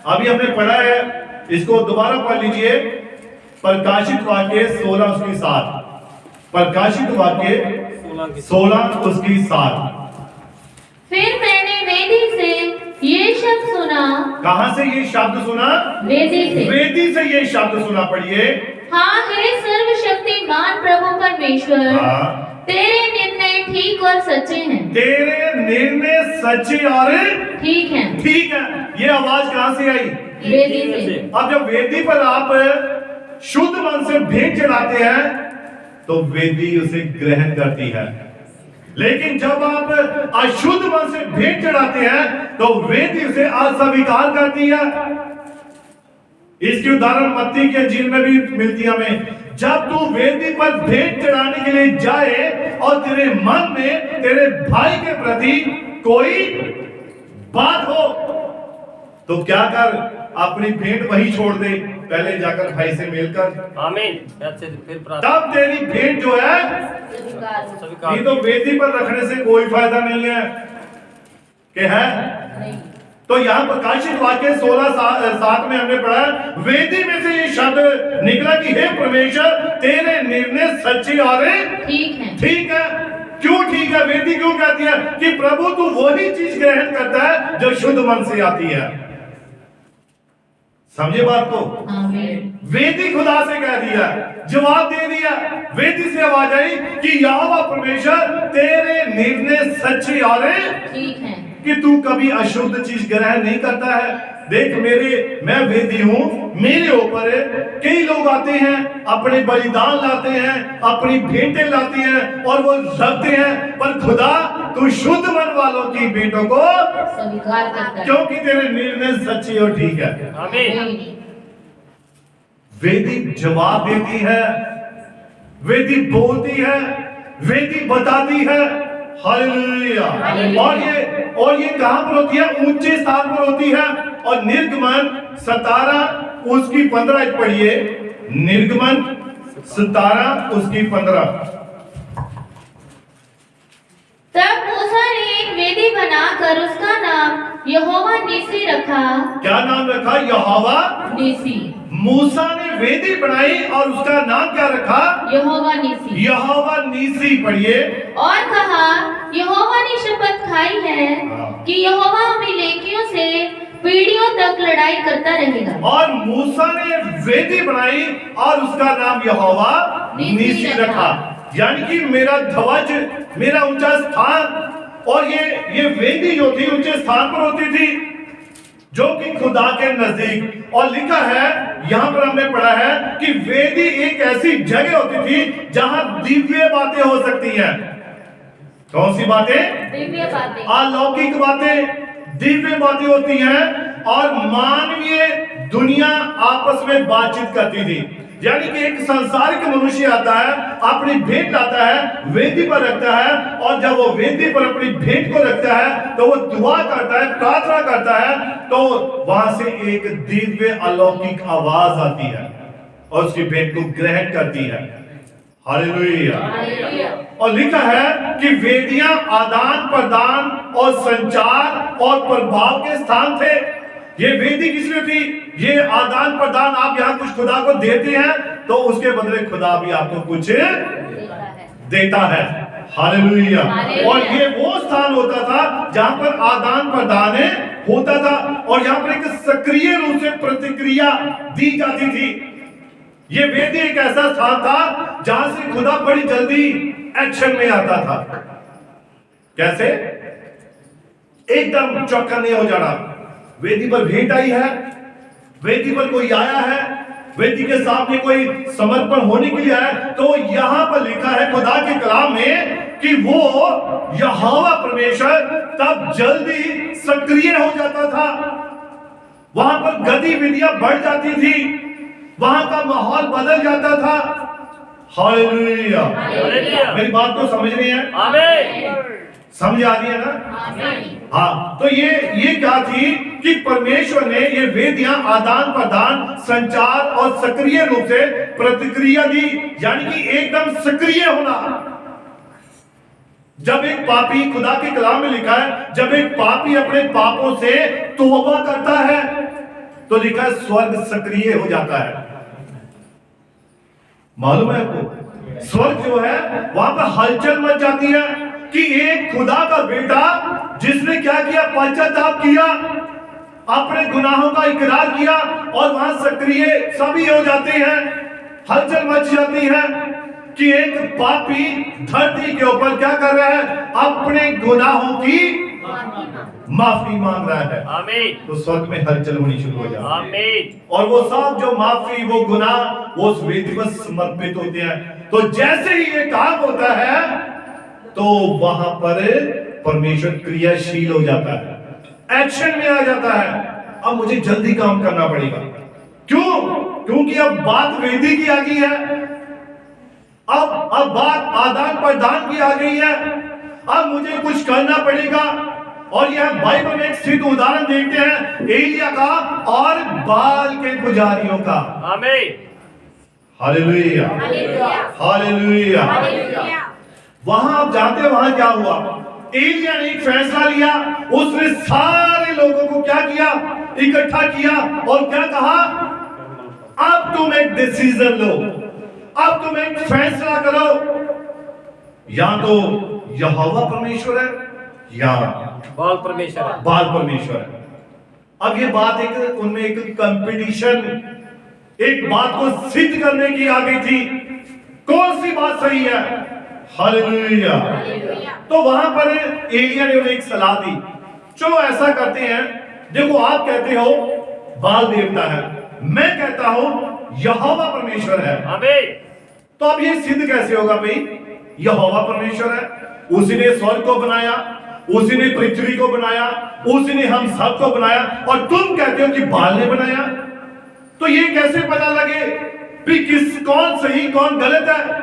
अभी हमने पढ़ा है, इसको दोबारा पढ़ लीजिए, प्रकाशित वाक्य 16 उसकी 7। प्रकाशित वाक्य 16 उसकी 7। फिर मैंने वेदी से ये शब्द सुना। कहां से ये शब्द सुना? वेदी से। वेदी से ये शब्द सुना, पढ़िए। हाँ हे सर्वशक्तिमान प्रभु परमेश्वर, तेरे निर्णय ठीक और सच्चे हैं। तेरे निर्णय सच्चे और ठीक हैं। ठीक है। ये आवाज कहां से आई? वेदी से। अब जब वेदी पर आप शुद्ध मन से भेंट चढ़ाते हैं तो वेदी उसे ग्रहण करती है, लेकिन जब आप अशुद्ध मन से भेंट चढ़ाते हैं तो वेदी उसे अस्वीकार करती है। इसकी उदाहरण मत्ती के इंजील में भी मिलती है हमें। जब तू वेदी पर भेंट चढ़ाने के लिए जाए और तेरे मन में तेरे भाई के प्रति कोई बात हो तो क्या कर, अपनी भेंट वही छोड़ दे, पहले जाकर भाई से मिलकर आमीन, फिर तब तेरी भेंट जो है। ये तो वेदी पर रखने से कोई फायदा नहीं है कि है। तो यहाँ प्रकाशित वाक्य 16:7 में हमने पढ़ा, वेदी में से ये शब्द निकला कि हे परमेश्वर, तेरे निर्णय सच्चे और ठीक है। ठीक है। क्यों ठीक है? वेदी क्यों कहती है कि प्रभु तू वही चीज ग्रहण करता है जो शुद्ध मन से आती है। समझे बात को? वेदी खुदा से कह दिया, जवाब दे दिया। वेदी से आवाज आई कि यहोवा परमेश्वर, तेरे निर्णय सच्चे और ठीक है, कि तू कभी अशुद्ध चीज ग्रहण नहीं करता है। देख मैं वेदी हूं, मेरे ऊपर कई लोग आते हैं, अपने बलिदान लाते हैं, अपनी भेंटें लाती हैं और वो रखते हैं, पर खुदा तू शुद्ध मन वालों की भेंटों को स्वीकार करता है, क्योंकि तेरे निर्णय सच्चे और ठीक है। आमीन। वेदी जवाब देती है, वेदी बोलती है, वेदी बताती है। हालेलुया। और ये कहां पर होती है? ऊंचे स्थान पर होती है। और निर्गमन 17 उसकी 15 पढ़िए। निर्गमन 17 उसकी 15। तब मूसा ने एक वेदी बनाकर उसका नाम यहोवा नीसी रखा। क्या नाम रखा? यहोवा नीसी। मूसा ने वेदी बनाई और उसका नाम क्या रखा? यहोवा नीसी। यहोवा नीसी पढ़िए। और कहा, यहोवा ने शपथ खाई है कि यहोवा अमीलेकियों से पीढ़ियों तक लड़ाई करता रहेगा। और मूसा ने वेदी बनाई और उसका नाम यहोवा नीसी रखा। यानी कि मेरा ध्वज, मेरा ऊंचा स्थान, और ये वेदी जो थी ऊंचे स्थान पर होती थी, जो कि खुदा के नजदीक। और लिखा है यहां पर, हमने पढ़ा है कि वेदी एक ऐसी जगह होती थी जहां दिव्य बातें हो सकती हैं। कौन सी बातें? दिव्य बातें, अलौकिक बातें, दिव्य बातें होती हैं। और मानवीय दुनिया आपस में बातचीत करती थी। यानी कि एक संसारिक मनुष्य आता है, अपनी भेंट लाता है, वेदी पर रखता है, और जब वो वेदी पर अपनी भेंट को रखता है तो वो दुआ करता है, प्रार्थना करता है, तो वहां से एक दिव्य अलौकिक आवाज आती है और उसकी भेंट को ग्रहण करती है। हालेलुया। और लिखा है कि वेदियां आदान प्रदान और संचार और प्रभाव के स्थान थे। ये वेदी किस लिए थी? ये आदान प्रदान, आप यहाँ कुछ खुदा को देते हैं तो उसके बदले खुदा भी आपको कुछ देता है। हालेलुया। और ये वो स्थान होता था जहां पर आदान प्रदान होता था, और यहाँ पर एक सक्रिय रूप से प्रतिक्रिया दी जाती थी। ये वेदी एक ऐसा स्थान था जहां से खुदा बड़ी जल्दी एक्शन में आता था। कैसे? एकदम चौकन्ने हो जाना। वेदी पर भेंट आई है, वेदी पर कोई आया है, वेदी के सामने कोई समर्पण होने के लिए आया, तो यहां पर लिखा है खुदा के कलाम में कि वो यहोवा परमेश्वर तब जल्दी सक्रिय हो जाता था। वहां पर गतिविधियां बढ़ जाती थी, वहां का माहौल बदल जाता था। हालेलुया। मेरी बात को समझ रही है? आमीन। समझ आ रही है ना? हाँ, तो ये क्या थी कि परमेश्वर ने ये वेदियां आदान प्रदान, संचार और सक्रिय रूप से प्रतिक्रिया दी। यानी कि एकदम सक्रिय होना। जब एक पापी, खुदा के कलाम में लिखा है, जब एक पापी अपने पापों से तौबा करता है तो लिखा है स्वर्ग सक्रिय हो जाता है। मालूम है आपको? स्वर्ग जो है वहां पर हलचल मच जाती है कि एक खुदा का बेटा जिसने क्या किया? पश्चाताप किया, अपने गुनाहों का इकरार किया, और वहां सक्रिय सभी हो जाते हैं। हलचल मच जाती है कि एक पापी धरती के ऊपर क्या कर रहा है? अपने गुनाहों की माफी मांग रहा है। आमीन। तो स्वर्ग में हलचल होनी शुरू हो जाती है। आमीन। और वो सब जो माफी, वो गुनाह, वो उस वेदी पर समर्पित होते हैं। तो जैसे ही ये काम होता है तो वहां पर परमेश्वर क्रियाशील हो जाता है, एक्शन में आ जाता है। अब मुझे जल्दी काम करना पड़ेगा। क्यों? क्योंकि अब बात वेदी की आ गई है, अब बात आदान प्रदान की आ गई है। अब मुझे कुछ करना पड़ेगा। और यह बाइबल में एक सिद्ध उदाहरण देखते हैं एलिया का और बाल के पुजारियों का। आमीन। हालेलुया। हालेलुया। वहां आप जानते हैं वहां क्या हुआ? एलिया ने एक फैसला लिया। उसने सारे लोगों को क्या किया? इकट्ठा किया और क्या कहा? अब तुम एक डिसीजन लो, अब तुम एक फैसला करो। या तो यहोवा परमेश्वर है या बाल परमेश्वर है। बाल परमेश्वर है। अब ये बात एक उनमें एक कंपटीशन, एक बात को सिद्ध करने की आ गई थी। कौन सी बात सही है? हालेलुया। तो वहां पर एलिया ने उन्हें एक सलाह दी। चलो ऐसा करते हैं, देखो आप कहते हो बाल देवता है, मैं कहता हूं यहोवा परमेश्वर है। आमीन। तो अब ये सिद्ध कैसे होगा भाई? यहोवा परमेश्वर है, उसी ने स्वर्ग को बनाया, उसी ने पृथ्वी को बनाया, उसी ने हम सब को बनाया, और तुम कहते हो कि बाल ने बनाया। तो ये कैसे पता लगे कि कौन सही कौन गलत है?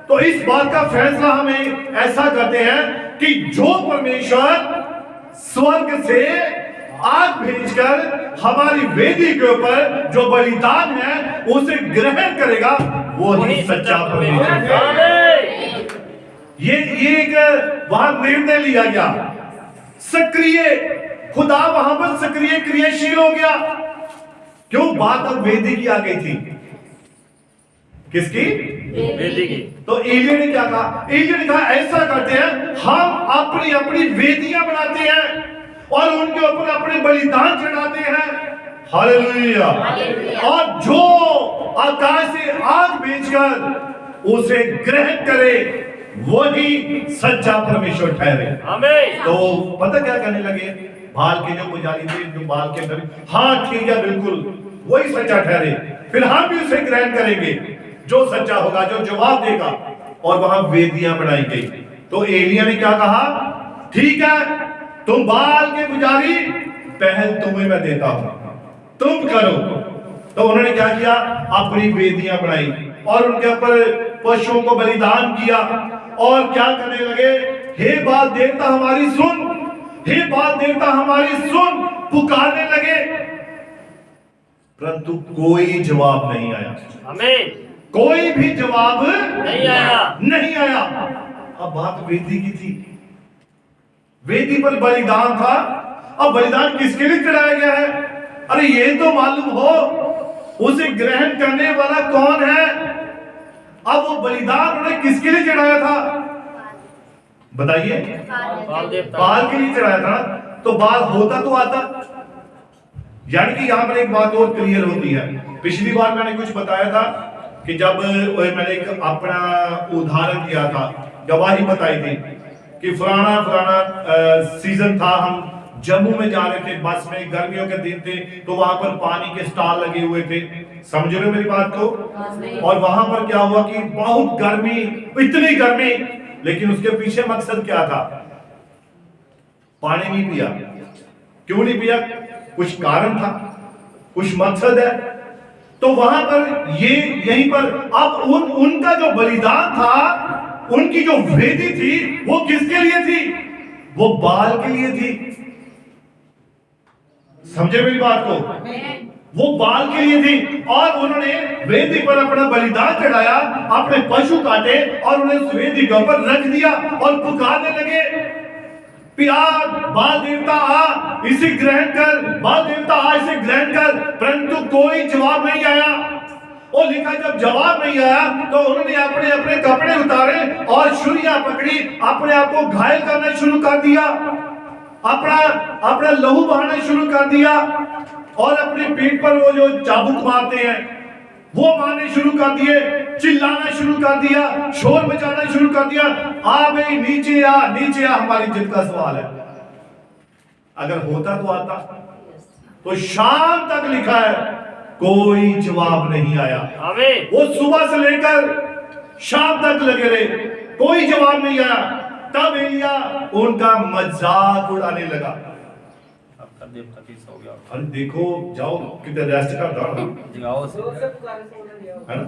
तो इस बात का फैसला हमें ऐसा करते हैं कि जो परमेश्वर स्वर्ग से आग भेजकर हमारी वेदी के ऊपर जो बलिदान है उसे ग्रहण करेगा, वो ही सच्चा परमेश्वर है। ये एक वहां निर्णय लिया गया, सक्रिय खुदा वहां पर सक्रिय क्रियाशील हो गया। क्यों? बात अब वेदी की आ गई थी। किसकी? वेदी की। तो एलिया ने क्या कहा? एलिया ने कहा ऐसा करते हैं, हम अपनी अपनी वेदियां बनाते हैं और उनके ऊपर अपने बलिदान चढ़ाते हैं। हालेलुया। और जो आकाश से आग भेजकर उसे ग्रहण करे, वही सच्चा परमेश्वर ठहरे। आमीन। तो पता क्या कहने लगे बाल के जो पुजारी थे, जो बाल के अंदर, हाँ ठीक है, बिल्कुल वही सच्चा ठहरे, फिर हम भी उसे ग्रहण करेंगे, जो सच्चा होगा, जो जवाब देगा। और वहां वेदियां बनाई गई। तो एलिया ने क्या कहा? ठीक है, तुम बाल के पुजारी, पहल तुम्हें मैं देता हूं, तुम करो। तो उन्होंने क्या किया? अपनी वेदियां बनाई और उनके ऊपर पशुओं को बलिदान किया। और क्या करने लगे? हे बाल देवता हमारी सुन, हे बाल देवता हमारी सुन, पुकारने लगे, परंतु कोई जवाब नहीं आया। आमीन। कोई भी जवाब नहीं आया। नहीं आया। अब बात वेदी की थी, वेदी पर बलिदान था। अब बलिदान किसके लिए चढ़ाया गया है? अरे ये तो मालूम हो उसे ग्रहण करने वाला कौन है। अब वो बलिदान उन्हें किसके लिए चढ़ाया था? बताइए। बाल देवता। बाल के लिए चढ़ाया था। तो बाल होता तो आता। यानी कि यहां पर एक बात और क्लियर होती है। पिछली बार मैंने कुछ बताया था कि जब मैंने एक अपना उदाहरण दिया था, गवाही बताई थी कि फलाना सीजन था, हम जम्मू में जा रहे थे बस में, गर्मियों के दिन थे, तो वहां पर पानी के स्टॉल लगे हुए थे। समझ रहे हो मेरी बात को? और वहां पर क्या हुआ कि बहुत गर्मी, इतनी गर्मी, लेकिन उसके पीछे मकसद क्या था? पानी नहीं पिया। क्यों नहीं पिया? कुछ कारण था, कुछ मकसद है। तो वहां पर यहीं पर अब उनका जो बलिदान था, उनकी जो वेदी थी, वो किसके लिए थी? वो बाल के लिए थी। समझे मेरी बात को? वो बाल के लिए थी। और उन्होंने वेदी पर अपना बलिदान चढ़ाया, अपने पशु काटे और उन्हें उस वेदी के ऊपर रख दिया और पुकारने लगे, प्यार बाल देवता आ, इसे ग्रहण कर, बाल देवता आ, इसे ग्रहण कर। परंतु कोई जवाब नहीं आया। और लिखा जब जवाब नहीं आया तो उन्होंने अपने अपने कपड़े उतारे और छुरियां पकड़ी, अपने आप को घायल करना शुरू कर दिया, अपना लहू बहाना शुरू कर दिया और अपने पीठ पर वो जो चाबुक मारते हैं वो मारने शुरू कर दिए, चिल्लाना शुरू कर दिया, शोर मचाना शुरू कर दिया, आ भाई नीचे आ, नीचे आ। हमारी जिद का सवाल है, अगर होता तो आता। तो शाम तक लिखा है कोई जवाब नहीं आया। आमीन। वो सुबह से लेकर शाम तक लगे रहे, कोई जवाब नहीं आया। तब एलिया उनका मजाक उड़ाने लगा। आपका देवता किस हो गया? अरे देखो, जाओ किधर रेस्ट कर दो, जगाओ से। है ना?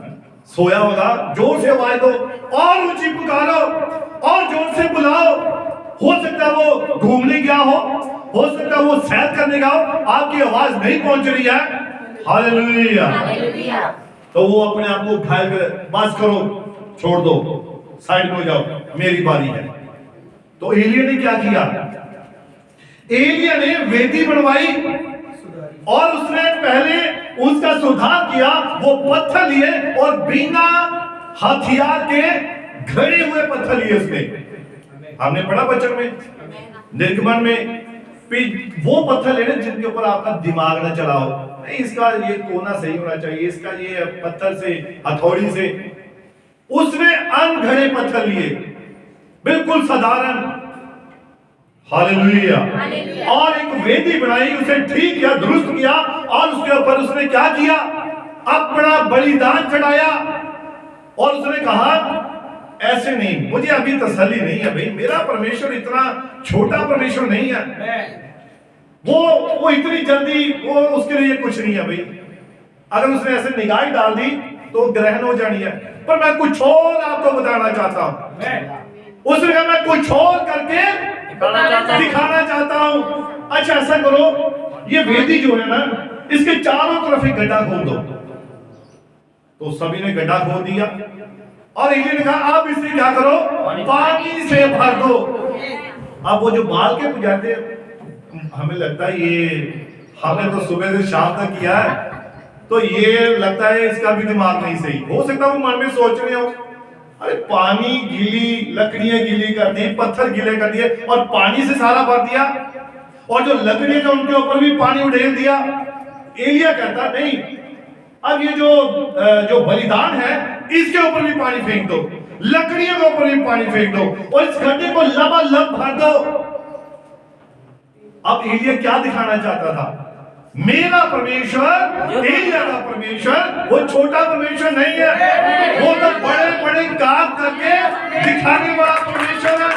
सोया होगा, जोर से आवाज दो और ऊंची पुकारो और जोर से बुलाओ। हो सकता है वो घूमने गया हो सकता है वो सैर करने गया हो, आपकी आवाज नहीं पहुंच रही है। हालेलुया। तो वो अपने आप को घायल कर, बस करो, छोड़ दो, साइड में हो जाओ, मेरी बारी है। तो एलिया ने क्या किया? एलिया ने वेदी बनवाई और उसने पहले उसका सुधार किया। वो पत्थर लिए और बिना हथियार के घड़े हुए पत्थर लिए उसने। हमने पढ़ा बचन में, निर्गमन में, वो पत्थर लेने जिनके ऊपर आपका दिमाग ना चलाओ, नहीं इसका ये कोना सही होना चाहिए, इसका ये पत्थर से, हथौड़ी से। उसने अनघड़े पत्थर लिए, बिल्कुल साधारण। हालेलुया। और एक वेदी बनाई, उसे ठीक किया, दुरुस्त किया और उसके ऊपर उसने क्या किया? अपना बलिदान चढ़ाया। और उसने कहा ऐसे नहीं, मुझे अभी तसल्ली नहीं है भाई, मेरा परमेश्वर इतना छोटा परमेश्वर नहीं है, वो इतनी जल्दी वो उसके लिए कुछ नहीं है भाई। अगर उसने ऐसे निगाह डाल दी तो ग्रहण हो जानी है। पर मैं कुछ और आपको बताना चाहता हूं। उसने कहा मैं कुछ और करके दिखाना चाहता हूं। अच्छा ऐसा करो, ये वेदी जो है ना, इसके चारों तरफ एक गड्ढा खोद दो। तो सभी ने गड्ढा खोद दिया और एलिया ने कहा अब इसे क्या करो, पानी से भर दो। अब वो जो बाल के पुजारी, हमें लगता है ये हमने तो सुबह से शाम तक किया है, तो ये लगता है इसका भी दिमाग नहीं सही। हो सकता है वो मन में सोच रहे हो, अरे पानी गीली, लकड़ियां गीली कर दी, पत्थर गीले कर दिए और पानी से सारा भर दिया, और जो लकड़ियां जो उनके ऊपर भी पानी उड़ेल दिया। एलिया कहता नहीं, अब ये जो बलिदान है इसके ऊपर भी पानी फेंक दो, लकड़ियों के ऊपर भी पानी फेंक दो और इस गड्ढे को लबालब भर दो। अब एलिया क्या दिखाना चाहता था? मेरा परमेश्वर, एलिया का परमेश्वर वो छोटा परमेश्वर नहीं है, वो तो बड़े बड़े काम करके दिखाने वाला परमेश्वर है।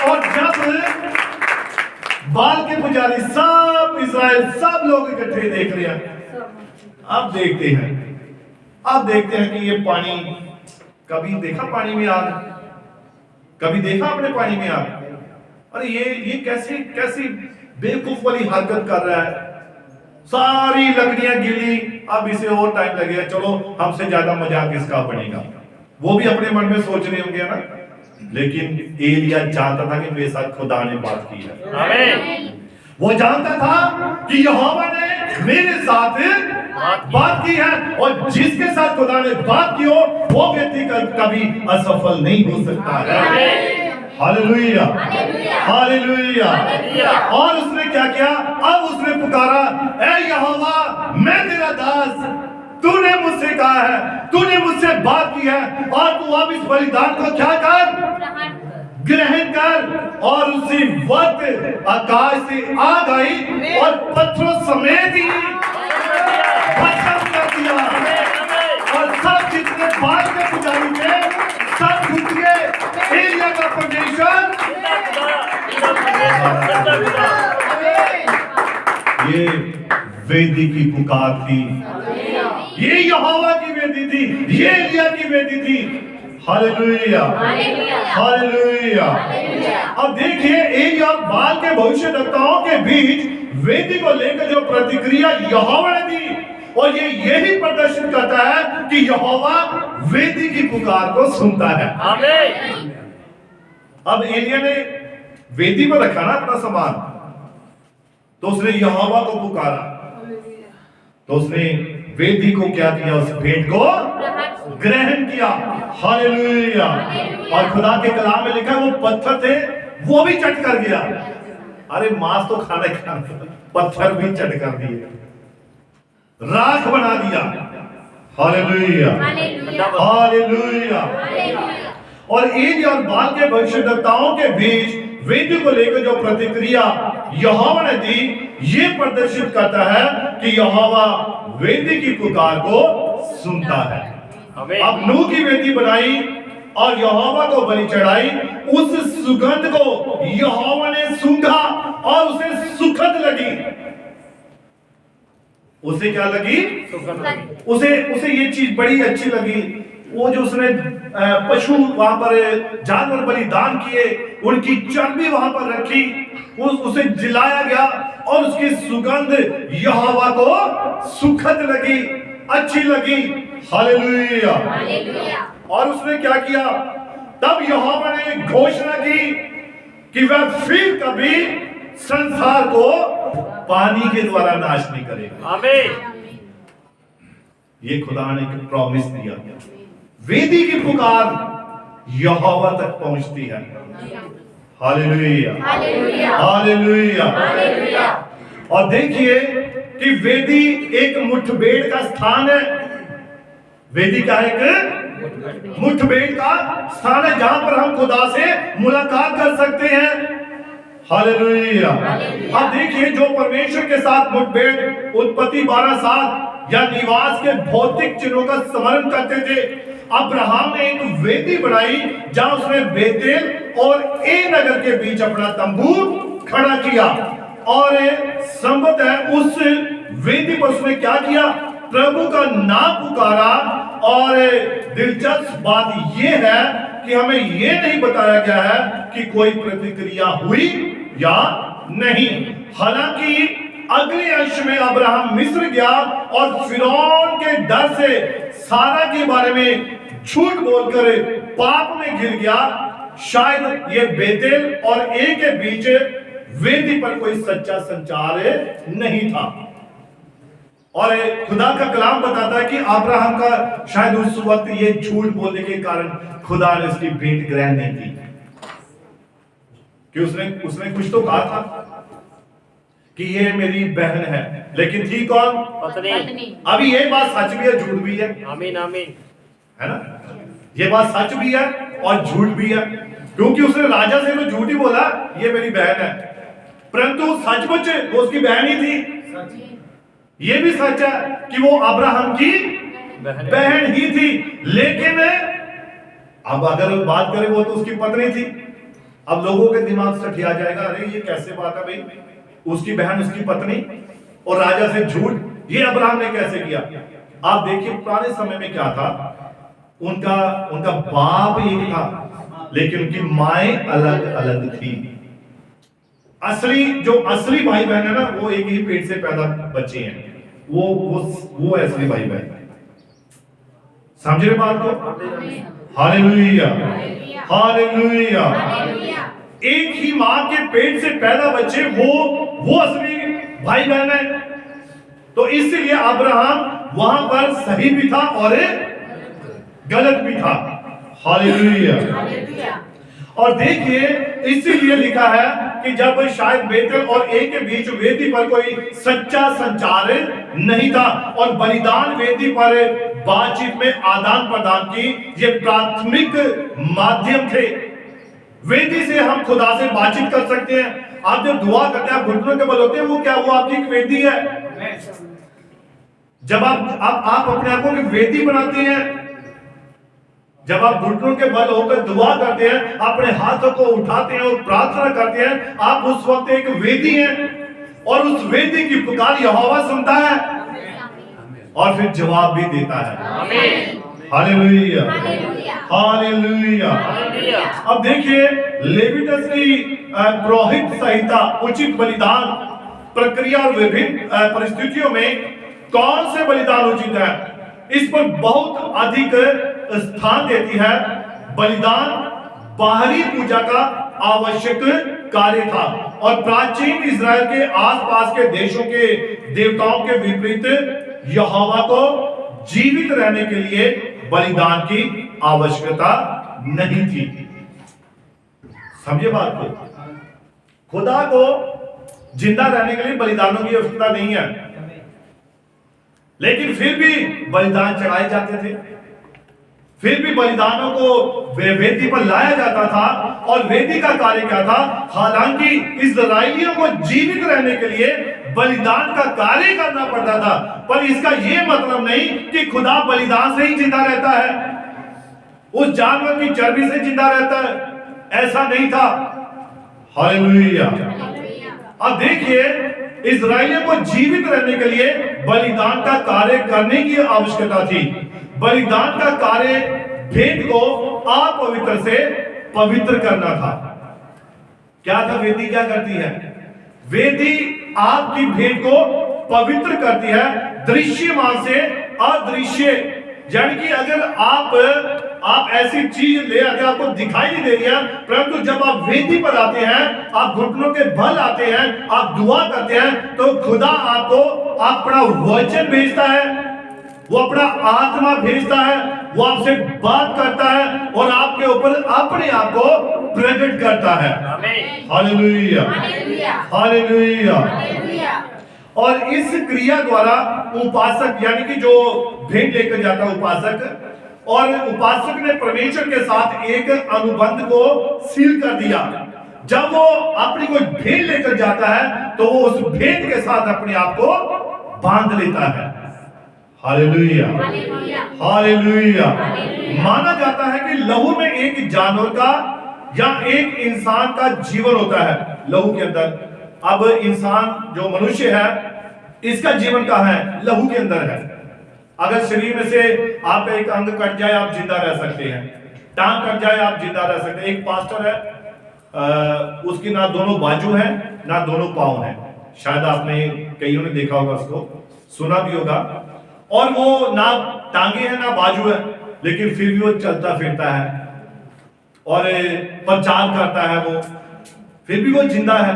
और जब बाल के पुजारी सब इज़राइल सब लोग इकट्ठे देख रहे हैं, अब देखते हैं कि ये पानी, कभी देखा पानी में आग? कभी देखा आपने पानी में आग? अरे ये कैसी बेवकूफ वाली हरकत कर रहा है, सारी लकड़ियां गीली, अब इसे और टाइम लगेगा, चलो हमसे ज्यादा मजाक इसका बनेगा। वो भी अपने मन में सोच रहे होंगे ना, लेकिन एलिया जानता था कि मेरे साथ खुदा ने बात की है। वो जानता था कि यहोवा ने मेरे साथ बात की है, और जिसके साथ खुदा ने बात की हो वो व्यक्ति कभी असफल नहीं हो सकता है। Hallelujah, hallelujah. और उसने क्या किया? अब उसने पुकारा, ऐ यहोवा, मैं तेरा दास, तूने मुझसे कहा है, तूने मुझसे बात की है, और तू अब इस बलिदान को क्या कर, ग्रहण कर। और उसी वक्त आकाश से आग आई और पत्थरों समेत ही भस्म कर दिया, और सब जितने बाल के पुजारी थे सब झुक गए। एलिया का परमेश्वर, ये वेदी की पुकार थी, ये यहोवा की वेदी थी, ये एलिया की वेदी थी। Hallelujah, hallelujah. अब देखिए एलिया और बाल के भविष्यद्वक्ताओं के बीच वेदी को लेकर जो प्रतिक्रिया यहोवा ने दी, और ये यही प्रदर्शित करता है कि यहोवा वेदी की पुकार को सुनता है। आमीन। अब एलिया ने वेदी पर रखा ना अपना सामान, तो उसने यहोवा को पुकारा, तो उसने वेदी को क्या किया? उस भेंट को ग्रहण किया। हालेलुया। और खुदा के कलाम में लिखा है वो पत्थर थे वो भी चट कर गया। अरे मांस तो खाने का, पत्थर भी चट कर दिए, राख बना दिया। Hallelujah, hallelujah. और एलिया और बाल के भविष्यद्वक्ताओं के बीच वेदी को लेकर जो प्रतिक्रिया यहोवा ने दी, ये प्रदर्शित करता है कि यहोवा वेदी की पुकार को सुनता है। अब नूह की वेदी बनाई और यहोवा को बलि चढ़ाई, उस सुगंध को यहोवा ने सूंघा और उसे सुखद लगी। उसे क्या लगी? उसे ये चीज बड़ी अच्छी लगी। वो जो उसने पशु वहां पर जानवर बलिदान किए, उनकी चर्बी वहां पर रखी, उसे जिलाया गया और उसकी सुगंध यहोवा को सुखद लगी, अच्छी लगी। हालेलुया। और उसने क्या किया? तब यहोवा ने घोषणा की कि वह फिर कभी संसार को पानी के द्वारा नाश नहीं करेगा। आमीन। ये खुदा ने एक प्रॉमिस दिया। वेदी की पुकार यहोवा तक पहुंचती है। Hallelujah, hallelujah, hallelujah. और देखिए कि वेदी एक मुठभेड़ का स्थान है। वेदी का एक मुठभेड़ का स्थान है जहां पर हम खुदा से मुलाकात कर सकते हैं। हालेलुया। अब देखिए जो परमेश्वर के साथ मुठभेड़ उत्पत्ति 12 साल या निवास के भौतिक चिन्हों का स्मरण करते थे, अब्राहम ने एक वेदी बनाई जहां उसने बेतेल और ए नगर के बीच अपना तंबू खड़ा किया। और संबत है उस वेदी पर उसने क्या किया? प्रभु का नाम पुकारा। और दिलचस्प बात यह है कि हमें यह नहीं बताया गया है कि कोई प्रतिक्रिया हुई या नहीं। हालांकि अगले अंश में अब्राहम मिस्र गया और फिरौन के डर से सारा के बारे में झूठ बोलकर पाप में गिर गया। शायद ये बेतेल और ए के बीच वेदी पर कोई सच्चा संचार नहीं था। और खुदा का कलाम बताता है कि अब्राहम का शायद उस वक्त ये झूठ बोलने के कारण खुदा ने उसकी भेंट ग्रहण नहीं की, कि उसने कुछ तो कहा था कि ये मेरी बहन है, लेकिन थी कौन? पत्नी। अभी ये बात सच भी है, झूठ भी है, आमीन आमीन। है ना? ये बात सच भी है और झूठ भी है, क्योंकि उसने राजा से तो झूठ ही बोला ये मेरी बहन है, परंतु सचमुच वो उसकी बहन ही थी। ये भी सच है कि वो अब्राहम की बहन ही थी, लेकिन अब अगर बात करें वो तो उसकी पत्नी थी। अब लोगों के दिमाग से ठिया जाएगा, अरे ये कैसे बात है भाई, उसकी बहन उसकी पत्नी और राजा से झूठ, ये अब्राहम ने कैसे किया? आप देखिए पुराने समय में क्या था, उनका बाप एक था लेकिन उनकी माएं अलग अलग थी। जो असली भाई बहन है ना, वो एक ही पेट से पैदा बच्चे हैं, वो असली भाई बहन। समझ रहे बात को? Hallelujah hallelujah. एक ही मां के पेट से पैदा बच्चे वो असली भाई बहन है। तो इसलिए अब्राहम वहां पर सही भी था और गलत भी था। हालेलुया। और देखिए इसीलिए लिखा है कि जब शायद बेतेल और ए के बीच वेदी पर कोई सच्चा संचार नहीं था और बलिदान वेदी पर बातचीत में आदान प्रदान की ये प्राथमिक माध्यम थे। वेदी से हम खुदा से बातचीत कर सकते हैं। आप जब दुआ करते हैं, आप घुटनों के बल होते हैं, वो क्या, वो आपकी एक वेदी है। जब आप अपने आप को वेदी बनाते हैं, जब आप घुटनों के बल होकर दुआ करते हैं, अपने हाथों को उठाते हैं और प्रार्थना करते हैं, आप उस वक्त एक वेदी हैं और उस वेदी की पुकार यहोवा सुनता है और फिर जवाब भी देता है। Hallelujah hallelujah. अब देखिए लेविटस की पुरोहित संहिता उचित बलिदान प्रक्रिया और विभिन्न परिस्थितियों में कौन से बलिदान उचित है, इस पर बहुत अधिक स्थान देती है। बलिदान बाहरी पूजा का आवश्यक कार्य था और प्राचीन इज़राइल के आसपास के देशों के देवताओं के विपरीत यहोवा को जीवित रहने के लिए बलिदान की आवश्यकता नहीं थी। समझे बात को? खुदा को जिंदा रहने के लिए बलिदानों की आवश्यकता नहीं है, लेकिन फिर भी बलिदान चढ़ाए जाते थे, फिर भी बलिदानों को वेदी पर लाया जाता था। और वेदी का कार्य क्या था? हालांकि इस्राएलियों को जीवित रहने के लिए बलिदान का कार्य करना पड़ता था, पर इसका यह मतलब नहीं कि खुदा बलिदान से ही जिंदा रहता है, उस जानवर की चर्बी से जिंदा रहता है, ऐसा नहीं था। हालेलुया। अब देखिए इस्राएलियों को जीवित रहने के लिए बलिदान का कार्य करने की आवश्यकता थी। बलिदान का कार्य भेंट को अपवित्र से पवित्र करना था। क्या था? वेदी क्या करती है? वेदी आपकी भेंट को पवित्र करती है, दृश्यमान से अदृश्य। यानी कि अगर आप ऐसी चीज ले आते, आपको दिखाई नहीं दे रही है, परंतु जब आप वेदी पर आते हैं, आप घुटनों के बल आते हैं, आप दुआ करते हैं, तो खुदा आपको अपना वचन भेजता है, वो अपना आत्मा भेजता है, वो आपसे बात करता है और आपके ऊपर अपने आप को प्रकट करता है। Hallelujah hallelujah. और इस क्रिया द्वारा उपासक, यानी कि जो भेंट लेकर जाता है उपासक, और उपासक ने परमेश्वर के साथ एक अनुबंध को सील कर दिया। जब वो अपनी कोई भेंट लेकर जाता है तो वो उस भेंट के साथ अपने आप को बांध लेता है। Hallelujah hallelujah. माना जाता है कि लहू में एक जानवर का या एक इंसान का जीवन होता है लहू के अंदर। अब इंसान जो मनुष्य है, इसका जीवन कहाँ है? लहू के अंदर है। अगर शरीर में से आपका एक अंग कट जाए आप जिंदा रह सकते हैं, टांग कट जाए आप जिंदा रह सकते हैं। एक पास्टर है, उसकी ना दोनों बाजू हैं ना दोनों पांव हैं, शायद आपने कईयों ने देखा होगा, उसको सुना भी होगा। और वो ना टांगे हैं ना बाजू है, लेकिन फिर भी वो चलता फिरता है और प्रचार करता है, वो फिर भी वो जिंदा है।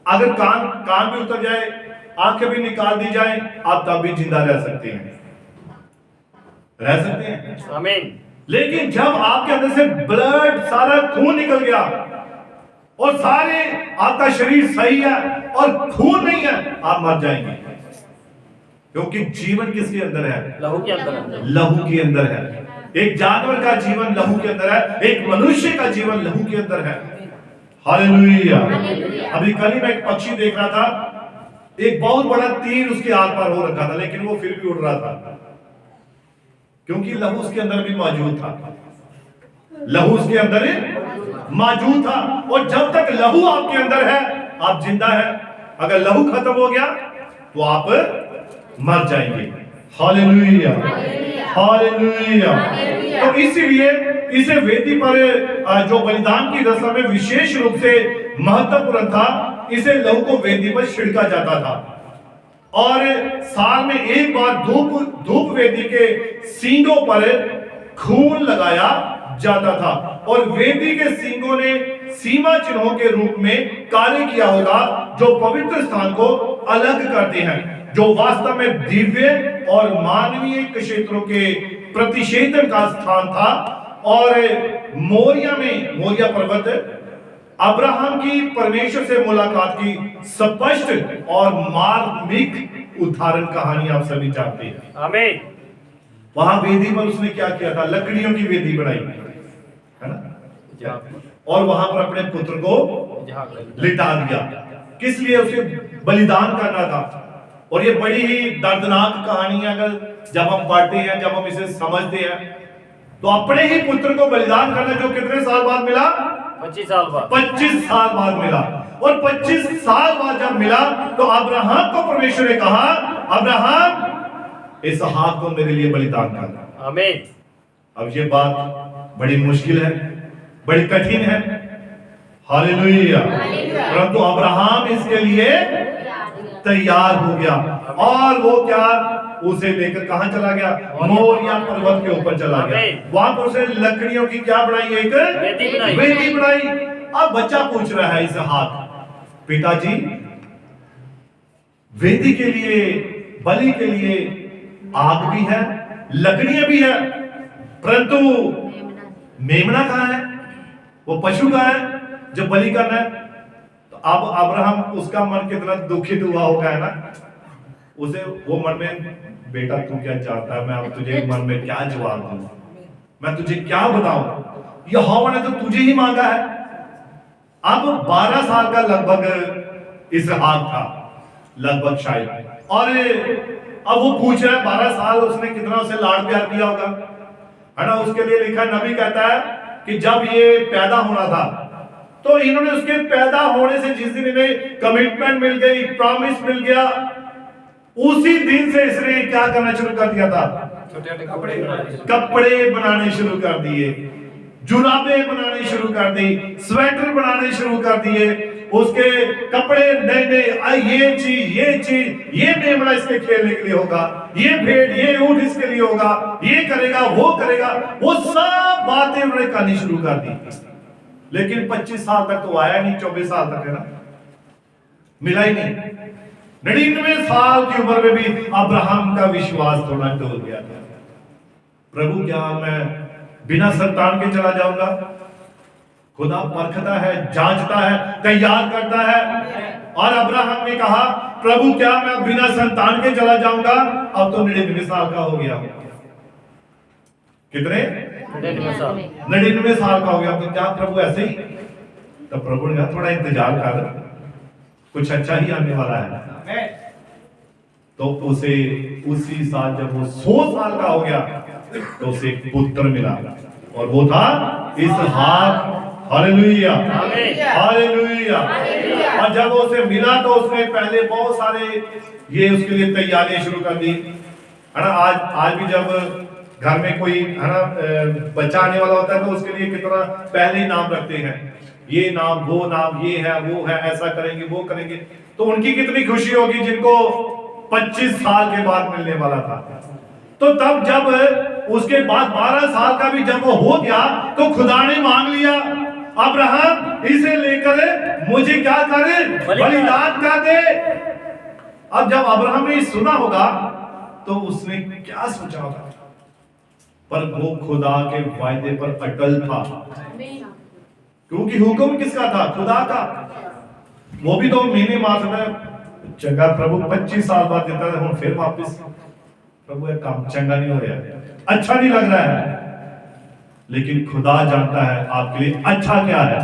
अगर कान भी उतर जाए, आंखें भी निकाल दी जाए, आप तब भी जिंदा रह सकते हैं, रह सकते हैं। आमीन। लेकिन जब आपके अंदर से ब्लड, सारा खून निकल गया और सारे आपका शरीर सही है और खून नहीं है, आप मर जाएंगे। क्योंकि जीवन किसके अंदर है? लहू के अंदर है। लहू के अंदर है। एक जानवर का जीवन लहू के अंदर है, एक मनुष्य का जीवन लहू के अंदर है। हालेलुया। अभी कल ही मैं एक पक्षी देख रहा था, एक बहुत बड़ा तीर उसके आर पार हो रखा था, लेकिन वो फिर भी उड़ रहा था, क्योंकि लहू उसके अंदर भी मौजूद था। लहू उसके अंदर मौजूद था, और जब तक लहू आपके अंदर है आप जिंदा है। अगर लहू खत्म हो गया तो आप मर जाएंगे। Hallelujah, hallelujah. तो इसीलिए इसे वेदी पर जो बलिदान की रस्म में विशेष रूप से महत्वपूर्ण था, इसे लहू को वेदी पर छिड़का जाता था। और साल में एक बार धूप वेदी के सींगों पर खून लगाया जाता था, और वेदी के सींगों ने सीमा चिन्हों के रूप में कार्य किया होगा, जो पवित्र स्थान को अलग करते हैं, जो वास्तव में दिव्य और मानवीय क्षेत्रों के प्रतिषेधन का स्थान था। और मोरिया पर्वत अब्राहम की परमेश्वर से मुलाकात की स्पष्ट और मार्मिक उदाहरण कहानी आप सभी जानते हैं। आमीन। वहां वेदी पर उसने क्या किया था? लकड़ियों की वेदी बनाई, है ना, और वहां पर अपने पुत्र को लिटा दिया। किस लिए? उसे बलिदान करना था। और ये बड़ी ही दर्दनाक कहानी है, अगर जब हम पढ़ते हैं, जब हम इसे समझते हैं, तो अपने ही पुत्र को बलिदान करना, जो कितने साल बाद मिला? 25 साल बाद। 25 साल बाद मिला। और 25 साल बाद जब मिला तो अब्राहम को परमेश्वर ने कहा, अब्राहम इसहाक को मेरे लिए बलिदान करना। आमीन। अब ये बात बड़ी मुश्किल है, बड़ी कठिन है। हालेलुया। परंतु अब्राहम इसके लिए तैयार हो गया, और वो क्या, उसे लेकर कहां चला गया? मोरिया पर्वत के ऊपर चला गया। वहां पर उसे लकड़ियों की क्या बनाई? एक वेदी बनाई। अब बच्चा पूछ रहा है इसहाक, पिताजी वेदी के लिए, बलि के लिए आग भी है, लकड़ियां भी है, परंतु मेमना कहां है? वो पशु कहां है जो बलि करना है? तो अब अब्राहम, उसका मन कितना दुखित हुआ होगा, है ना। उसे वो मन में, बेटा तू क्या चाहता है, मैं अब तुझे मन में क्या जवाब दूं, मैं तुझे क्या बताऊं, यहोवा ने तो तुझे ही मांगा है। अब 12 साल का लगभग इसहाक था, लगभग शायद, और अब वो पूछ रहा है, 12 साल उसने कितना उसे लाड प्यार किया होगा, है ना। उसके लिए लिखा, नबी कहता है कि जब ये पैदा होना था, तो इन्होंने उसके पैदा होने से जिस दिन इन्हें कमिटमेंट मिल गई, प्रॉमिस मिल गया, उसी दिन से इसने क्या करना शुरू कर दिया था? कपड़े बनाने शुरू कर दिए, जुराबे बनाने शुरू कर दी, स्वेटर बनाने शुरू कर दिए, उसके कपड़े नए नए, ये चीज, ये मेमना इसके खेलने के लिए होगा, ये भेड़, ये ऊंट इसके लिए होगा, ये करेगा, वो करेगा, वो सब बातें उन्होंने करनी शुरू कर दी। लेकिन 25 साल तक तो आया नहीं, 24 साल तक, है ना, मिला ही नहीं। 99 साल की उम्र में भी अब्राहम का विश्वास थोड़ा डोल गया था। प्रभु क्या मैं बिना संतान के चला जाऊंगा? खुदा परखता है, जांचता है, तैयार करता है। और अब्राहम ने कहा, प्रभु क्या मैं बिना संतान के चला जाऊंगा? अब तो 99 साल का हो गया। कितने? 99 साल का हो गया। तो क्या प्रभु ऐसे ही? तो प्रभु ने कहा, थोड़ा इंतजार कर, कुछ अच्छा ही आने वाला है। तो उसे उसी साल जब वो 100 साल का हो गया, तो उसे एक पुत्र मिला, और वो था इसहाक। Hallelujah, hallelujah. और जब उसे मिला तो उसने पहले बहुत सारे ये उसके लिए तैयारियां शुरू कर दी। है ना। आज भी जब घर में कोई है ना बच्चा आने वाला होता है तो उसके लिए कितना पहले ही नाम रखते हैं, ये नाम वो नाम, ये है वो है, ऐसा करेंगे वो करेंगे। तो उनकी कितनी खुशी होगी जिनको 25 साल के बाद मिलने वाला था। तो तब जब उसके बाद 12 साल का भी जब वो हो गया तो खुदा ने मांग लिया, अब्राहम इसे लेकर मुझे क्या करे, बलिदान कर दे। अब जब अब्राहम ने सुना होगा तो उसने क्या सोचा होगा, पर वो खुदा के वायदे पर अटल था, क्योंकि हुक्म किसका था, खुदा का। वो भी तो महीने मार सकता है, चंगा प्रभु 25 साल बाद देता है, फिर वापस प्रभु एक काम चंगा नहीं हो रहा, अच्छा नहीं लग रहा है, लेकिन खुदा जानता है आपके लिए अच्छा क्या है।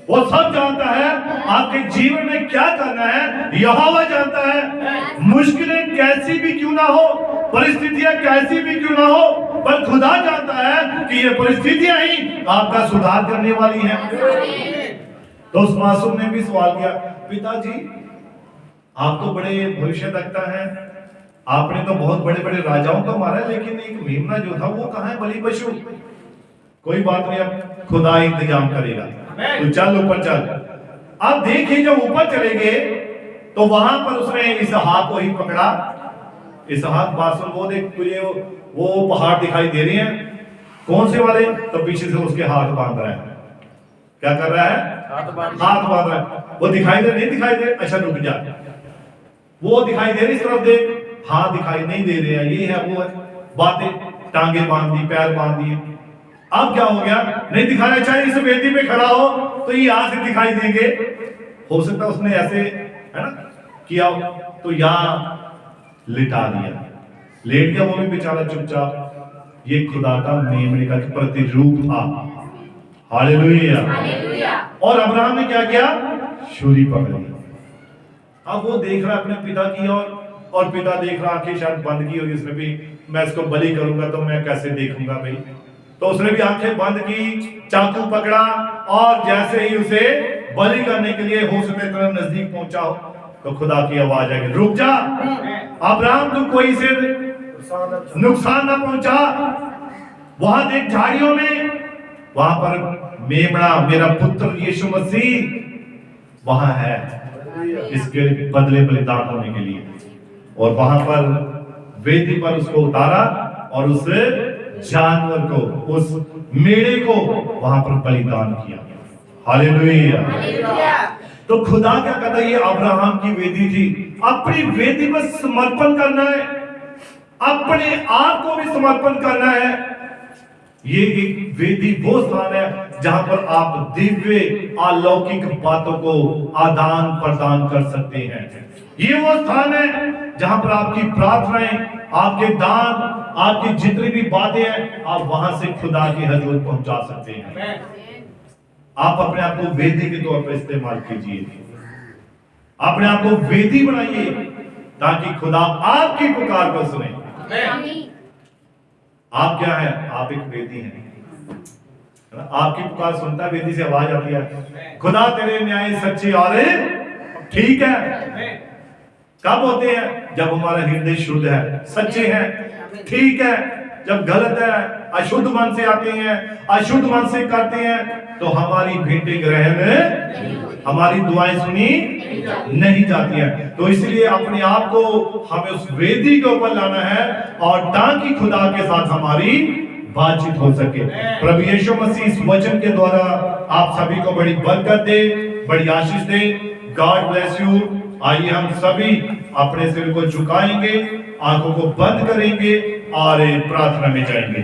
वो सब जानता है आपके जीवन में क्या करना है, यहोवा जानता है। मुश्किलें कैसी भी क्यों ना हो, परिस्थितियां कैसी भी क्यों ना हो, पर खुदा जानता है कि ये परिस्थितियां ही आपका सुधार करने वाली हैं। तो उस मासूम ने भी सवाल किया, पिताजी आप तो बड़े भविष्य रखता है, आपने तो बहुत बड़े बड़े राजाओं को मारा, लेकिन एक मेमना जो था वो कहाँ है, बलि पशु। कोई बात नहीं, अब खुदा इंतजाम करेगा, तो चल ऊपर चल। अब देखिए जब ऊपर चले गए तो वहां पर उसने इसहाक को ही पकड़ा। इसहाक मासूम, वो देख तुझे वो पहाड़ दिखाई दे रहे हैं, कौन से वाले, तो पीछे से उसके हाथ बांध रहा है। क्या कर रहा है, हाथ बांध रहा है। वो दिखाई दे, नहीं दिखाई दे, अच्छा रुक जा। वो दिखाई दे रही इस तरफ देख, हाथ दिखाई नहीं दे रहे हैं, ये है वो है, बातें, टांगे बांध दी, पैर बांध दिए। अब क्या हो गया, नहीं दिखाना चाहिए, इस वेदी पे खड़ा हो तो ये यहां से दिखाई देंगे। हो सकता है उसने ऐसे है ना किया, तो यहां लिटा दिया, लेट गया वो भी बेचारा चुपचाप। ये खुदा का मेमने का प्रतिरूप था। हालेलुया। और अब्राहम ने क्या किया, छुरी पकड़ ली। अब वो देख रहा अपने पिता की और पिता देख रहा, आंखें शायद बंद की होगी उसने भी, मैं इसको बलि करूंगा तो मैं कैसे देखूंगा भाई। तो उसने भी आंखें बंद की, चाकू पकड़ा और जैसे ही उसे बलि करने के लिए हो सके इतना नजदीक पहुंचा हो तो खुदा की आवाज आई, रुक जा अब्राहम, तू कोई से नुकसान ना पहुंचा। वहां देख झाड़ियों में, वहां पर मेमना मेरा पुत्र यीशु मसीह वहां है इसके बदले बलिदान होने के लिए। और वहां पर वेदी पर उसको उतारा और उस जानवर को, उस मेढ़े को वहां पर बलिदान किया। हालेलुया। तो खुदा क्या कहता है, ये अब्राहम की वेदी थी, अपनी वेदी पर समर्पण करना है, अपने आप को भी समर्पण करना है। ये एक वेदी वो स्थान है जहां पर आप दिव्य अलौकिक बातों को आदान प्रदान कर सकते हैं। ये वो स्थान है जहां पर आपकी प्रार्थनाएं, आपके दान, आपकी जितनी भी बातें हैं, आप वहां से खुदा की हजूर पहुंचा सकते हैं। आप अपने आप को वेदी के तौर पर इस्तेमाल कीजिए, अपने आप को वेदी बनाइए ताकि खुदा आपकी पुकार को सुने। आप क्या है, आप एक वेदी हैं। आपकी पुकार सुनता है, वेदी से आवाज आती है, खुदा तेरे न्याय सच्चे और ठीक है। कब होते हैं, जब हमारा हृदय शुद्ध है, सच्चे हैं, ठीक है। जब गलत है, अशुद्ध मन से आते हैं, अशुद्ध मन से करते हैं, तो हमारी भेंटें ग्रहण, हमारी दुआएं सुनी नहीं जाती है। तो इसलिए अपने आप को हमें उस वेदी के ऊपर लाना है और ताकि खुदा के साथ हमारी बातचीत हो सके। प्रभु यीशु मसीह इस वचन के द्वारा आप सभी को बड़ी बरकत दे, बड़ी आशीष दे। God bless you. आइए हम सभी अपने सिर को झुकाएंगे, आंखों को बंद करेंगे और प्रार्थना में जाएंगे।